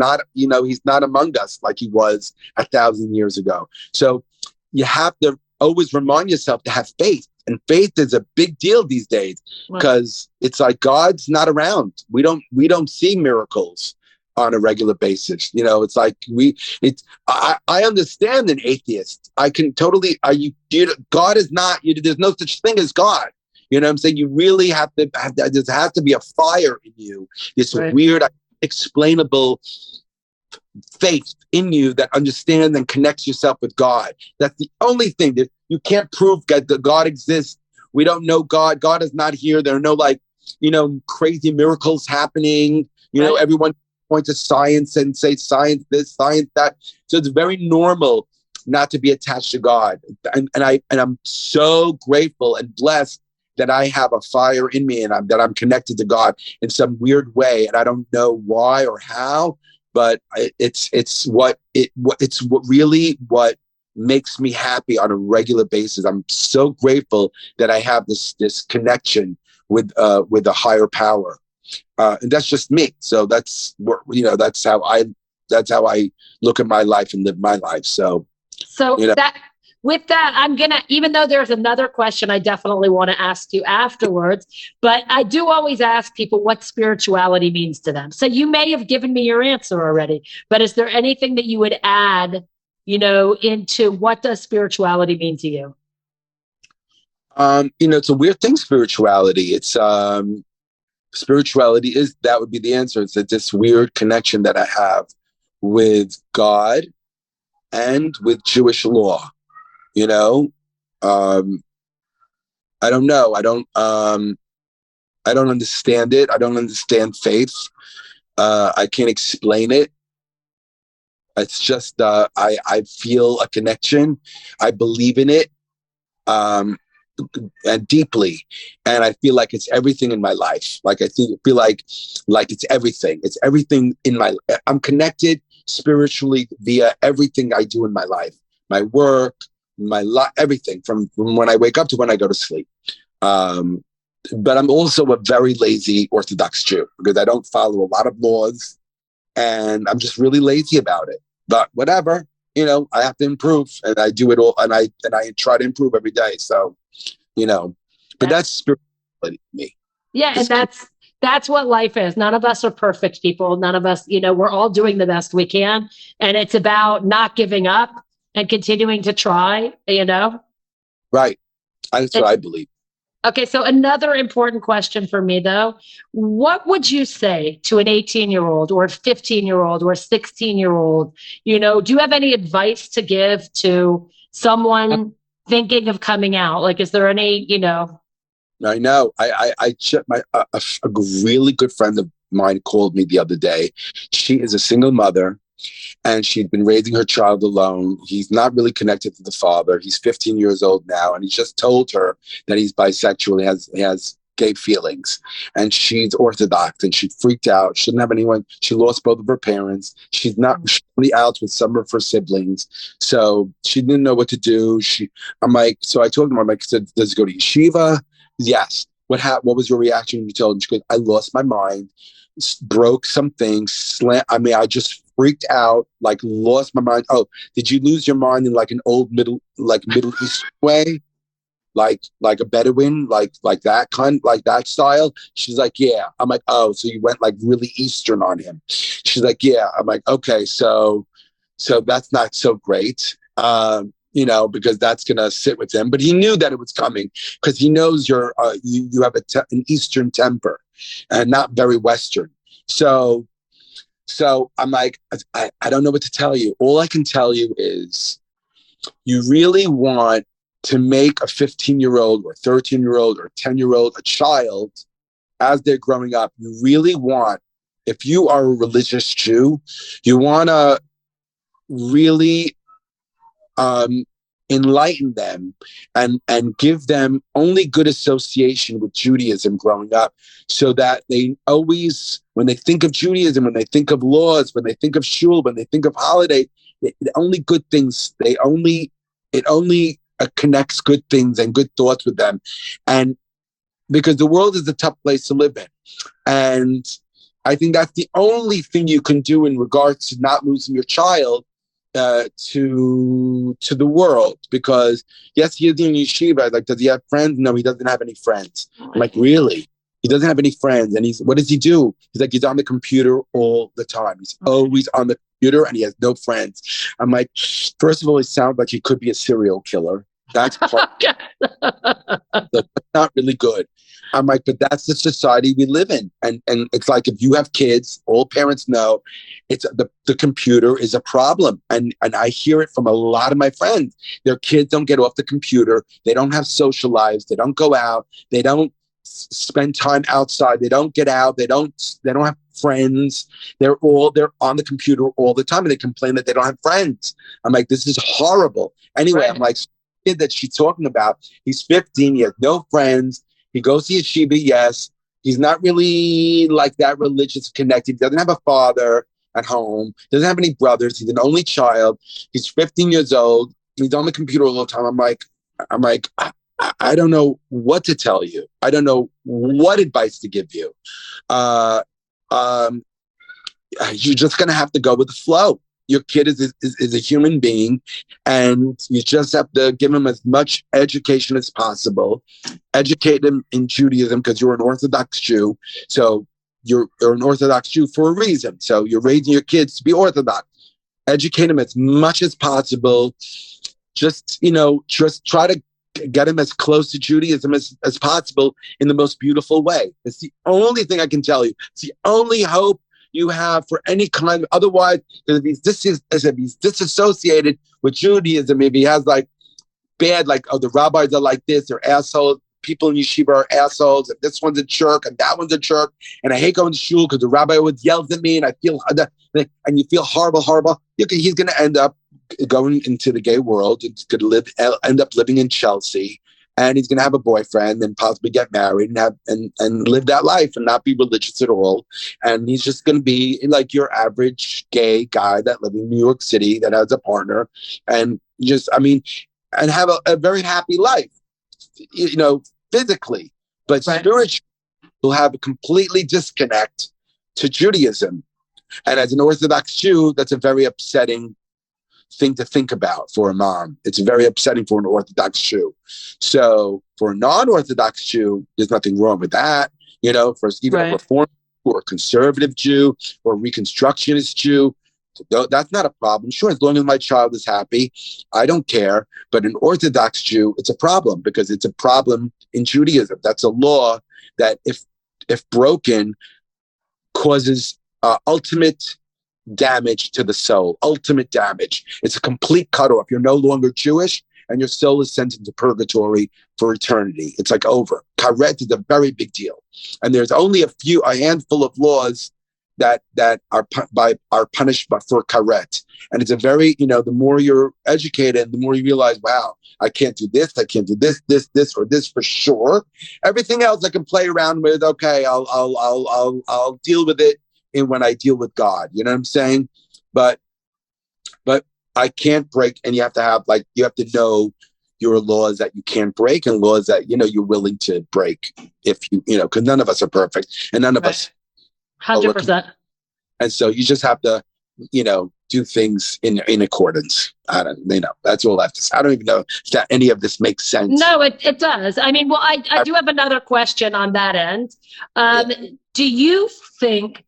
Speaker 2: not among us like he was 1,000 years ago. So you have to always remind yourself to have faith. And faith is a big deal these days, because it's like God's not around. We don't see miracles on a regular basis. It's like I understand an atheist. I can totally, God is not, there's no such thing as God. You know what I'm saying? You really have to, there has to be a fire in you. This weird, explainable faith in you that understands and connects yourself with God. That's the only thing that you can't prove that God exists. We don't know God. God is not here. There are no crazy miracles happening. Everyone point to science and say science this, science that. So it's very normal not to be attached to God. And I'm so grateful and blessed that I have a fire in me, and that I'm connected to God in some weird way. And I don't know why or how, but it's what really makes me happy on a regular basis. I'm so grateful that I have this connection with a higher power. And that's just me. So that's how I look at my life and live my life. So
Speaker 1: that with that, I'm gonna, even though there's another question I definitely want to ask you afterwards, but I do always ask people what spirituality means to them. So you may have given me your answer already, but is there anything that you would add, into what does spirituality mean to you?
Speaker 2: It's a weird thing, spirituality. Spirituality that would be the answer. It's this weird connection that I have with God and with Jewish law. I don't know. I don't understand it. I don't understand faith. I can't explain it. It's just I feel a connection. I believe in it. And deeply, and I feel like it's everything in my life. Like I feel like it's everything. It's everything in my. I'm connected spiritually via everything I do in my life, my work, my life, everything from when I wake up to when I go to sleep. But I'm also a very lazy Orthodox Jew, because I don't follow a lot of laws, and I'm just really lazy about it. But whatever, I have to improve, and I do it all, and I try to improve every day. So. But that's spirituality to me.
Speaker 1: Yeah, and that's what life is. None of us are perfect people. None of us, we're all doing the best we can. And it's about not giving up and continuing to try.
Speaker 2: Right. That's what I believe.
Speaker 1: Okay, so another important question for me, though. What would you say to an 18-year-old or a 15-year-old or a 16-year-old? Do you have any advice to give to someone thinking of coming out? Like, is there any,
Speaker 2: I know. I a really good friend of mine called me the other day. She is a single mother, and she'd been raising her child alone. He's not really connected to the father. He's 15 years old now, and he just told her that he's bisexual. He has gay feelings, and she's Orthodox, and she freaked out. She didn't have anyone. She lost both of her parents. She's only out with some of her siblings, so she didn't know what to do. I'm like, so I told him, I'm like, said, does he go to yeshiva? Yes. What was your reaction when you told him? She goes, I lost my mind, broke some things, I just freaked out, like lost my mind. Oh, did you lose your mind in like an old Middle East way? like a Bedouin, like that kind, like that style? She's like, yeah. I'm like, oh, so you went like really Eastern on him. She's like, yeah. I'm like, okay, so that's not so great. Because that's gonna sit with him. But he knew that it was coming because he knows you have an Eastern temper and not very Western. So I'm like, I don't know what to tell you. All I can tell you is you really want to make a 15-year-old or 13-year-old or 10-year-old a child as they're growing up. You really want, if you are a religious Jew, you want to really enlighten them and give them only good association with Judaism growing up, so that they always, when they think of Judaism, when they think of laws, when they think of shul, when they think of holiday, the only good things, it only connects good things and good thoughts with them. And because the world is a tough place to live in. And I think that's the only thing you can do in regards to not losing your child to the world. Because yes, he is in yeshiva. Like, does he have friends? No, he doesn't have any friends. I'm like, really? He doesn't have any friends. And what does he do? He's like, he's on the computer all the time. He's always on the computer and he has no friends. I'm like, first of all, he sounds like he could be a serial killer. That's not really good. I'm like, but that's the society we live in. And it's like, if you have kids, all parents know it's the computer is a problem. And I hear it from a lot of my friends. Their kids don't get off the computer. They don't have social lives. They don't go out. They don't spend time outside. They don't get out. They don't have friends. They're on the computer all the time, and they complain that they don't have friends. I'm like, this is horrible. Anyway, right. I'm like, kid that she's talking about, he's 15, he has no friends. He goes to yeshiva, yes. He's not really like that religious connected. He doesn't have a father at home. Doesn't have any brothers. He's an only child. He's 15 years old. He's on the computer all the time. I'm like, I don't know what to tell you. I don't know what advice to give you. You're just going to have to go with the flow. Your kid is a human being, and you just have to give him as much education as possible. Educate him in Judaism, because you're an Orthodox Jew. So you're an Orthodox Jew for a reason. So you're raising your kids to be Orthodox. Educate him as much as possible. Just try to get him as close to Judaism as possible in the most beautiful way. It's the only thing I can tell you. It's the only hope you have for any kind of, otherwise, if he's disassociated with Judaism, if he has like bad, like, oh, the rabbis are like this, they're assholes, people in yeshiva are assholes, and this one's a jerk, and that one's a jerk, and I hate going to shul because the rabbi always yells at me, and I feel, and you feel horrible. He's going to end up going into the gay world. He's going to end up living in Chelsea, and he's going to have a boyfriend and possibly get married and live that life and not be religious at all. And he's just going to be like your average gay guy that lives in New York City that has a partner and and have a very happy life, physically, but right. Spiritually, will have a completely disconnect to Judaism. And as an Orthodox Jew, that's a very upsetting thing to think about for a mom. It's very upsetting for an Orthodox Jew. So for a non-Orthodox Jew, there's nothing wrong with that. For even right. A Reform or a conservative Jew or a Reconstructionist Jew, that's not a problem. Sure, as long as my child is happy, I don't care. But an Orthodox Jew, it's a problem, because it's a problem in Judaism. That's a law that, if broken, causes ultimate damage to the soul, ultimate damage. It's a complete cutoff. You're no longer Jewish, and your soul is sent into purgatory for eternity. It's like over. Karet is a very big deal, and there's only a handful of laws that are punished for karet. And it's a very, the more you're educated, the more you realize, wow, I can't do this, or this for sure. Everything else I can play around with. Okay, I'll deal with it when I deal with God, you know what I'm saying? But I can't break, and you have to know your laws that you can't break, and laws that, you're willing to break if because none of us are perfect, and none of us
Speaker 1: 100%.
Speaker 2: And so you just have to do things in accordance. I don't, that's all I have to say. I don't even know if that any of this makes sense.
Speaker 1: No, it does. I mean, well, I do have another question on that end. Do you think,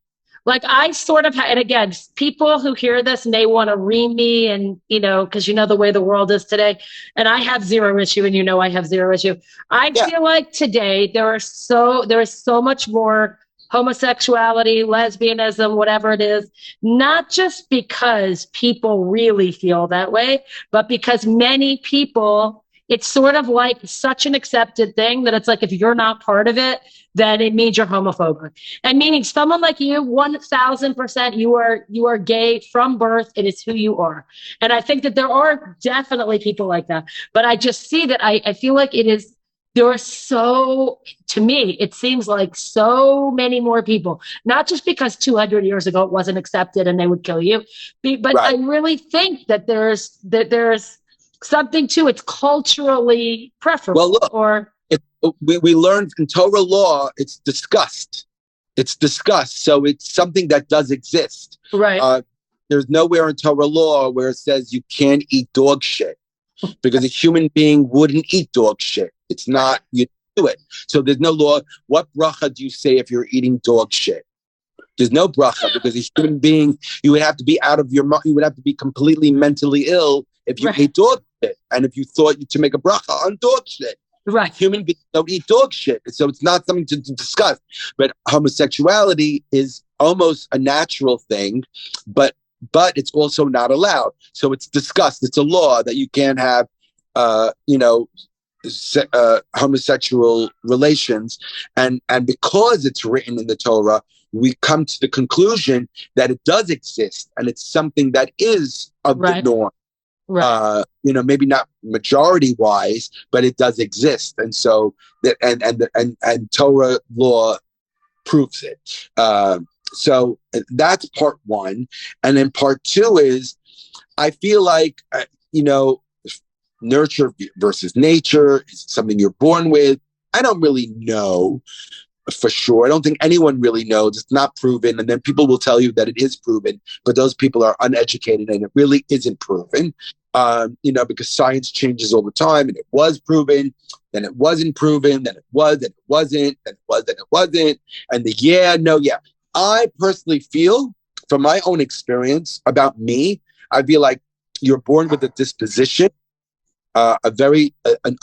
Speaker 1: like, I sort of, and again, people who hear this may want to ream me, and, because the way the world is today, and I have zero issue, and I have zero issue. I feel like today there is so much more homosexuality, lesbianism, whatever it is, not just because people really feel that way, but because many people, it's sort of like such an accepted thing that it's like, if you're not part of it, then it means you're homophobic. And meaning someone like you, 1000%, you are gay from birth. It is who you are. And I think that there are definitely people like that. But I just see that I feel like to me, it seems like so many more people, not just because 200 years ago it wasn't accepted and they would kill you, but right. I really think that there's something to it's culturally preferable.
Speaker 2: Well, look, we learned in Torah law, it's discussed. So it's something that does exist.
Speaker 1: Right.
Speaker 2: There's nowhere in Torah law where it says you can't eat dog shit, because a human being wouldn't eat dog shit. It's not, you do it. So there's no law. What bracha do you say if you're eating dog shit? There's no bracha, because a human being, you would have to be out of your mind. You would have to be completely mentally ill if you ate dog shit. And if you thought to make a bracha on dog shit.
Speaker 1: Right.
Speaker 2: Human beings don't eat dog shit. So it's not something to discuss. But homosexuality is almost a natural thing, but it's also not allowed. So it's discussed. It's a law that you can't have, homosexual relations. And because it's written in the Torah, we come to the conclusion that it does exist, and it's something that is of the norm. Right. Maybe not majority wise, but it does exist. And so that, and Torah law proves it. So that's part one. And then part two is, I feel like, nurture versus nature is something you're born with. I don't really know for sure. I don't think anyone really knows. It's not proven. And then people will tell you that it is proven, but those people are uneducated, and it really isn't proven. Because science changes all the time, and it was proven, then it wasn't proven, then it was, then it wasn't, then it was, then it wasn't. And I personally feel, from my own experience about me, I feel like you're born with a disposition, a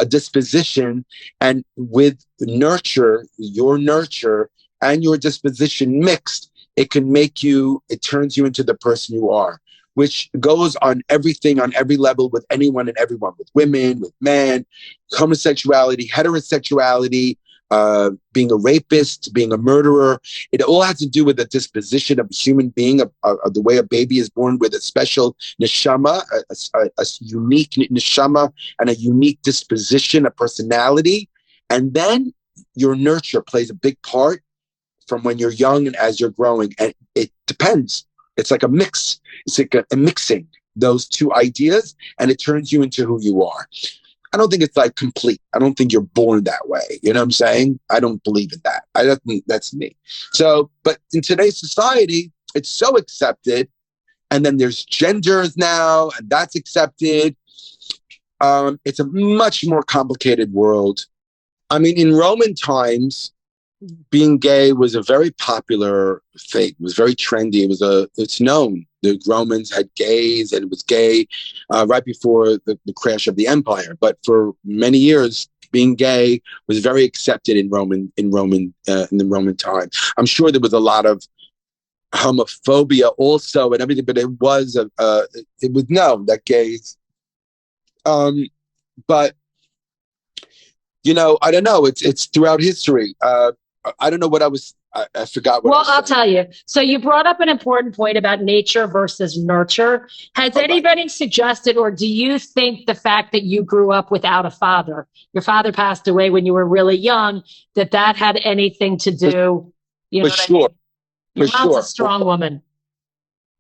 Speaker 2: disposition, and with nurture, your nurture and your disposition mixed, it turns you into the person you are, which goes on everything, on every level, with anyone and everyone, with women, with men, homosexuality, heterosexuality, being a rapist, being a murderer. It all has to do with the disposition of a human being, of the way a baby is born with a special neshama, a unique neshama, and a unique disposition, a personality. And then your nurture plays a big part from when you're young and as you're growing. And it depends. It's like a mix. It's like a mixing those two ideas, and it turns you into who you are. I don't think it's like complete. I don't think you're born that way. You know what I'm saying? I don't believe in that. I don't think that's me. So, but in today's society, it's so accepted. And then there's genders now, and that's accepted. It's a much more complicated world. I mean, in Roman times, being gay was a very popular thing. It was very trendy. It's known. The Romans had gays, and it was gay right before the crash of the empire. But for many years, being gay was very accepted in the Roman time. I'm sure there was a lot of homophobia also and everything, but it was known that gays. But I don't know. It's throughout history. I don't know what I forgot what I was saying.
Speaker 1: I'll tell you. So you brought up an important point about nature versus nurture. Has anybody suggested, or do you think the fact that you grew up without a father, your father passed away when you were really young, that had anything to do?
Speaker 2: For sure.
Speaker 1: Your mom's a strong woman.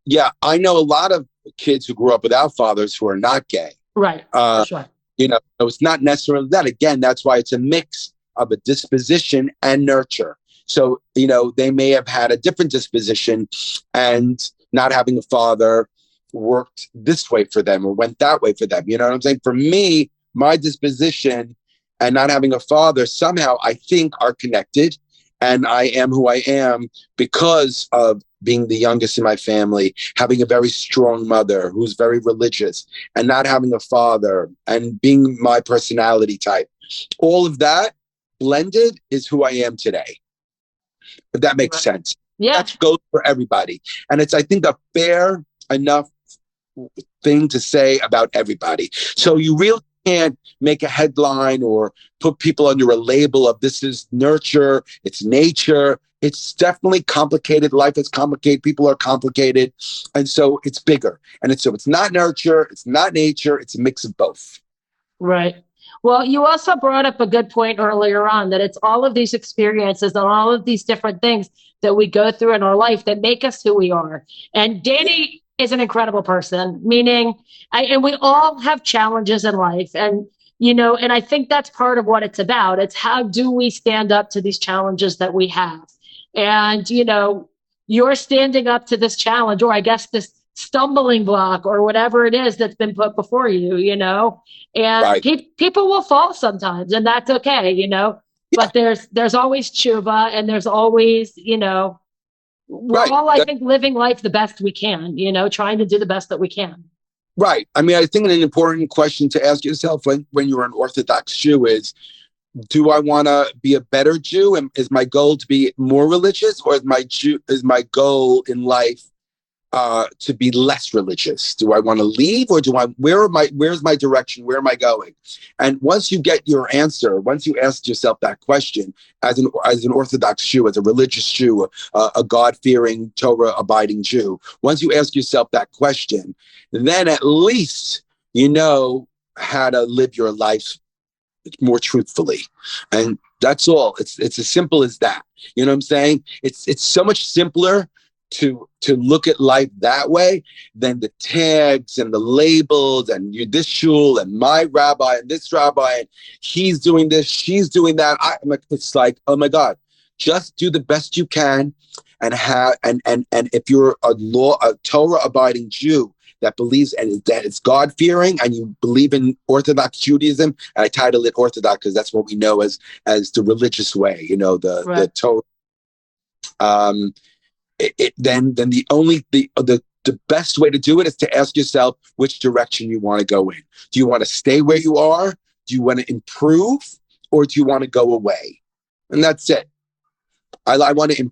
Speaker 2: Yeah, I know a lot of kids who grew up without fathers who are not gay.
Speaker 1: Right, for sure.
Speaker 2: So it's not necessarily that. Again, that's why it's a mix of a disposition and nurture. So, they may have had a different disposition, and not having a father worked this way for them or went that way for them. You know what I'm saying? For me, my disposition and not having a father somehow I think are connected. And I am who I am because of being the youngest in my family, having a very strong mother who's very religious, and not having a father, and being my personality type. All of that blended is who I am today. If that makes sense.
Speaker 1: Yeah.
Speaker 2: That goes for everybody. And it's, I think, a fair enough thing to say about everybody. So you really can't make a headline or put people under a label of this is nurture, it's nature. It's definitely complicated. Life is complicated. People are complicated. And so it's bigger. And it's not nurture, it's not nature, it's a mix of both.
Speaker 1: Right. Well, you also brought up a good point earlier on that it's all of these experiences and all of these different things that we go through in our life that make us who we are. And Danny is an incredible person, meaning, and we all have challenges in life. And, and I think that's part of what it's about. It's how do we stand up to these challenges that we have? And, you're standing up to this challenge, or I guess this stumbling block or whatever it is that's been put before you, and
Speaker 2: Right.
Speaker 1: People will fall sometimes, and that's okay, but there's always tshuva, and there's always, we're
Speaker 2: Right.
Speaker 1: all, I think, living life the best we can, trying to do the best that we can.
Speaker 2: Right. I mean, I think an important question to ask yourself when you're an Orthodox Jew is, do I want to be a better Jew? And is my goal to be more religious, or is my goal in life to be less religious? Do I want to leave, or where's my direction? Where am I going? And once you get your answer, once you ask yourself that question as an Orthodox Jew, as a religious Jew, a God-fearing, Torah-abiding Jew, once you ask yourself that question, then at least you know how to live your life more truthfully. And that's all. It's as simple as that. You know what I'm saying? It's so much simpler to look at life that way than the tags and the labels and you're this shul and my rabbi and this rabbi and he's doing this, she's doing that. It's like, oh my God, just do the best you can and if you're a Torah abiding Jew that believes and that it's God-fearing and you believe in Orthodox Judaism, and I title it Orthodox because that's what we know as the religious way, the Torah. Then the best way to do it is to ask yourself which direction you want to go in. Do you want to stay where you are? Do you want to improve, or do you want to go away? And that's it. I want to.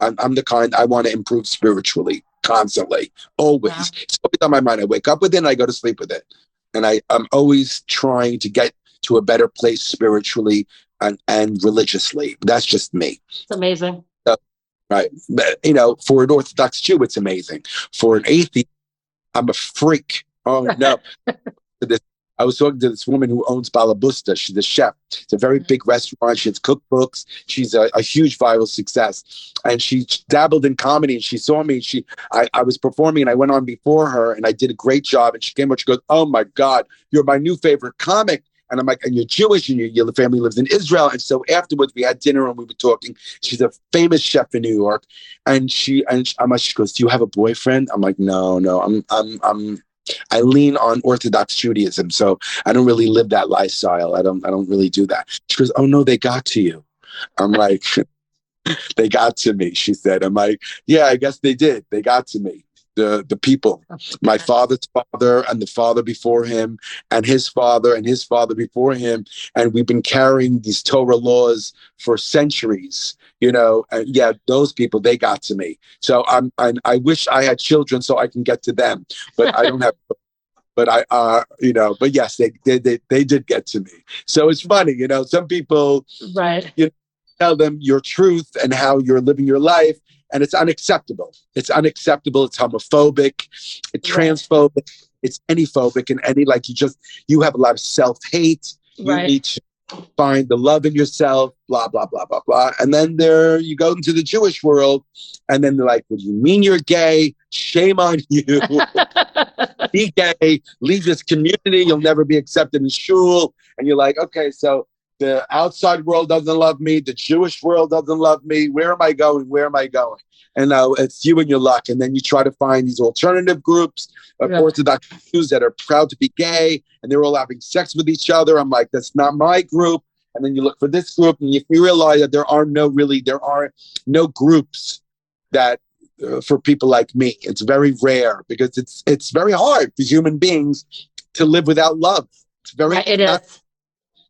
Speaker 2: I'm the kind I want to improve spiritually. Constantly, always. Yeah. It's always on my mind. I wake up with it and I go to sleep with it. And I'm always trying to get to a better place spiritually and religiously. That's just me.
Speaker 1: It's amazing.
Speaker 2: Right. But, for an Orthodox Jew, it's amazing. For an atheist, I'm a freak. Oh, no. I was talking to this woman who owns Balabusta. She's a chef. It's a very big restaurant. She has cookbooks. She's a huge viral success. And she dabbled in comedy, and she saw me. I was performing, and I went on before her, and I did a great job. And she came up, she goes, "Oh my God, you're my new favorite comic." And I'm like, "And you're Jewish, and your family lives in Israel." And so afterwards, we had dinner, and we were talking. She's a famous chef in New York. And she goes, "Do you have a boyfriend?" I'm like, No. I lean on Orthodox Judaism, so I don't really live that lifestyle. I don't really do that. She goes, "Oh no, they got to you." I'm like, "They got to me," she said. I'm like, "Yeah, I guess they did. They got to me. The people, my father's father and the father before him and his father before him. And we've been carrying these Torah laws for centuries, and yeah, those people, they got to me. So I wish I had children so I can get to them, but I don't have, but but yes, they did get to me. So it's funny, some people,
Speaker 1: right.
Speaker 2: Tell them your truth and how you're living your life. And it's unacceptable. It's unacceptable. It's homophobic. It's transphobic. It's anyphobic. And you have a lot of self-hate. You need to find the love in yourself, blah, blah, blah, blah, blah. And then you go into the Jewish world, and then they're like, "What do you mean you're gay? Shame on you. Be gay. Leave this community. You'll never be accepted in shul." And you're like, okay, so The outside world doesn't love me. The Jewish world doesn't love me. Where am I going? Where am I going? And now it's you and your luck. And then you try to find these alternative groups of Orthodox Jews that are proud to be gay, and they're all having sex with each other. I'm like, that's not my group. And then you look for this group, and you realize that there are no groups that for people like me. It's very rare because it's very hard for human beings to live without love. It's very
Speaker 1: it is.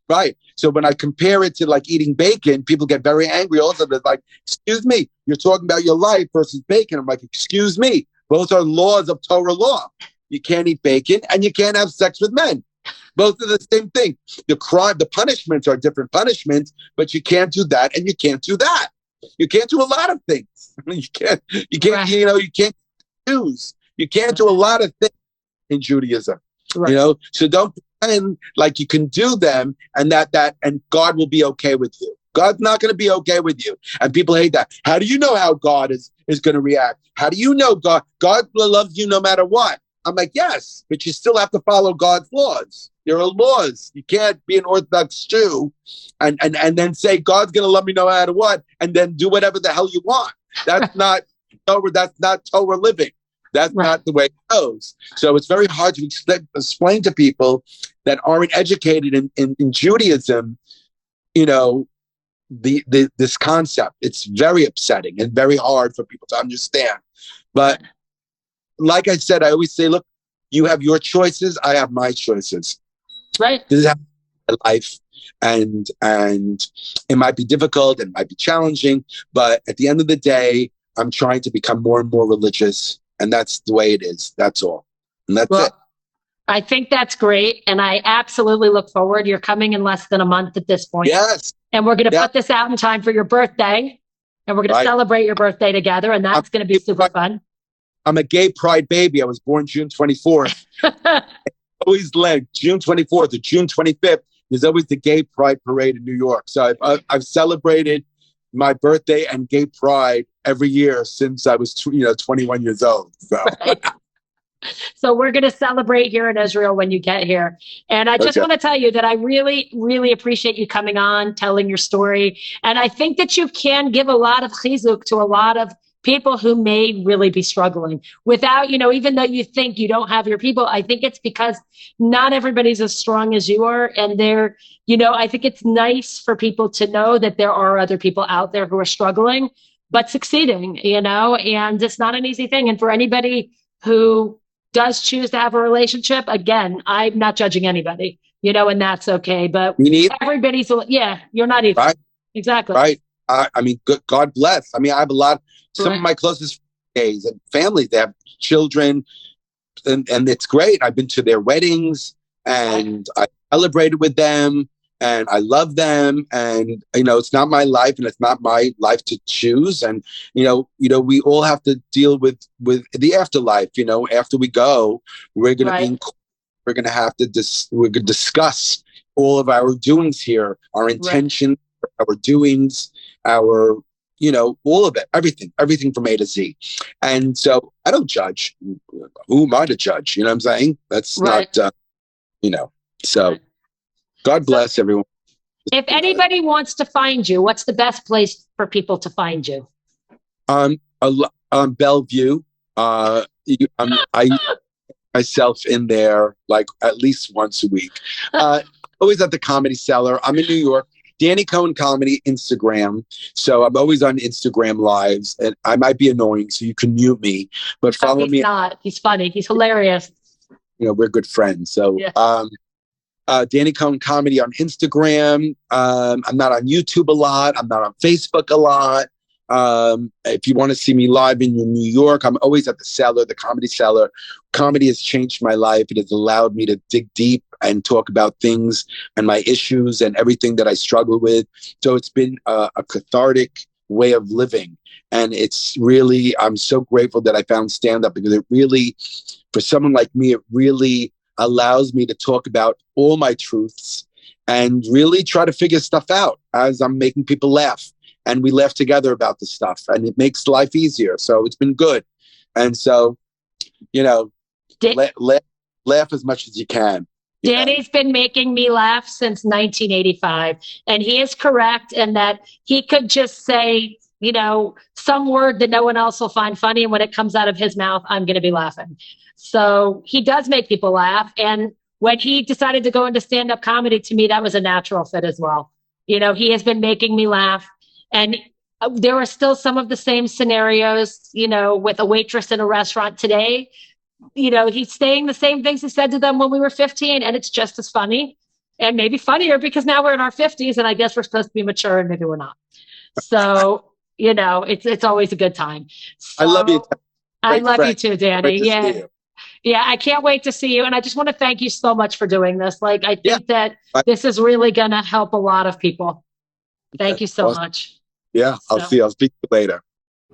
Speaker 2: Right. So when I compare it to like eating bacon, people get very angry. Also, they're like, excuse me, you're talking about your life versus bacon. I'm like, excuse me, both are laws of Torah law. You can't eat bacon and you can't have sex with men. Both are the same thing. The punishments are different punishments, but you can't do that and you can't do that. You can't do a lot of things. You can't, right. You can't choose. You can't do a lot of things in Judaism. Right. So don't pretend like you can do them and and God will be okay with you. God's not going to be okay with you. And people hate that. How do you know how God is going to react? How do you know God loves you no matter what? I'm like, yes, but you still have to follow God's laws. There are laws. You can't be an Orthodox Jew and then say God's going to love me no matter what and then do whatever the hell you want. That's not Torah. That's not Torah living. That's not the way it goes. So it's very hard to explain to people that aren't educated in Judaism, this concept. It's very upsetting and very hard for people to understand. But like I said, I always say, look, you have your choices. I have my choices.
Speaker 1: Right.
Speaker 2: This is my life. And it might be difficult. It might be challenging. But at the end of the day, I'm trying to become more and more religious. And that's the way it is. That's all. And that's it.
Speaker 1: I think that's great. And I absolutely look forward. You're coming in less than a month at this point.
Speaker 2: Yes.
Speaker 1: And we're going to put this out in time for your birthday. And we're going to celebrate your birthday together. And that's going to be super fun.
Speaker 2: I'm a gay pride baby. I was born June 24th. Always led June 24th or June 25th. There's always the gay pride parade in New York. So I've celebrated my birthday and gay pride every year since I was 21 years old. So.
Speaker 1: Right. So we're going to celebrate here in Israel when you get here. And I just want to tell you that I really, really appreciate you coming on, telling your story. And I think that you can give a lot of chizuk to a lot of people who may really be struggling without, even though you think you don't have your people, I think it's because not everybody's as strong as you are. And I think it's nice for people to know that there are other people out there who are struggling, but succeeding, and it's not an easy thing. And for anybody who does choose to have a relationship, again, I'm not judging anybody, and that's okay. But everybody's, you're not even.
Speaker 2: Right.
Speaker 1: Exactly.
Speaker 2: Right. God bless. I have a lot, some of my closest gays and families, they have children and it's great. I've been to their weddings and I celebrated with them and I love them. And, it's not my life and it's not my life to choose. And, we all have to deal with the afterlife, after we go, we're going to have to discuss all of our doings here, our intentions, our doings, our, all of it, everything from A to Z. And so I don't judge. Who am I to judge? You know what I'm saying? That's not, so God bless everyone.
Speaker 1: If anybody wants to find you, what's the best place for people to find you?
Speaker 2: Bellevue. I myself in there like at least once a week. Always at the Comedy Cellar. I'm in New York. Danny Cohen Comedy Instagram. So I'm always on Instagram lives and I might be annoying, so you can mute me, but follow me.
Speaker 1: He's not. He's funny. He's hilarious.
Speaker 2: We're good friends. So, Danny Cohen Comedy on Instagram. I'm not on YouTube a lot. I'm not on Facebook a lot. If you want to see me live in New York, I'm always at the Cellar, the Comedy Cellar. Comedy has changed my life. It has allowed me to dig deep and talk about things and my issues and everything that I struggle with. So it's been a cathartic way of living. And it's really, I'm so grateful that I found stand-up because it really, for someone like me, it really allows me to talk about all my truths and really try to figure stuff out as I'm making people laugh. And we laugh together about the stuff and it makes life easier. So it's been good. And so, laugh as much as you can,
Speaker 1: Danny's been making me laugh since 1985. And he is correct in that he could just say, some word that no one else will find funny. And when it comes out of his mouth, I'm going to be laughing. So he does make people laugh. And when he decided to go into stand-up comedy, to me, that was a natural fit as well. He has been making me laugh. And there are still some of the same scenarios, with a waitress in a restaurant today. He's saying the same things he said to them when we were 15, and it's just as funny and maybe funnier because now we're in our 50s and I guess we're supposed to be mature and maybe we're not. So, it's always a good time. So,
Speaker 2: I love you.
Speaker 1: I love you too, Danny.
Speaker 2: Yeah.
Speaker 1: Yeah, I can't wait to see you. And I just want to thank you so much for doing this. I think that this is really going to help a lot of people. Thank you so much.
Speaker 2: Yeah, I'll speak to you later.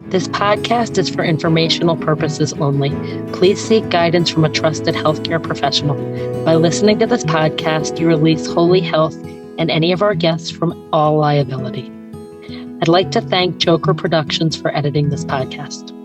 Speaker 1: This podcast is for informational purposes only. Please seek guidance from a trusted healthcare professional. By listening to this podcast, you release Holy Health and any of our guests from all liability. I'd like to thank Joker Productions for editing this podcast.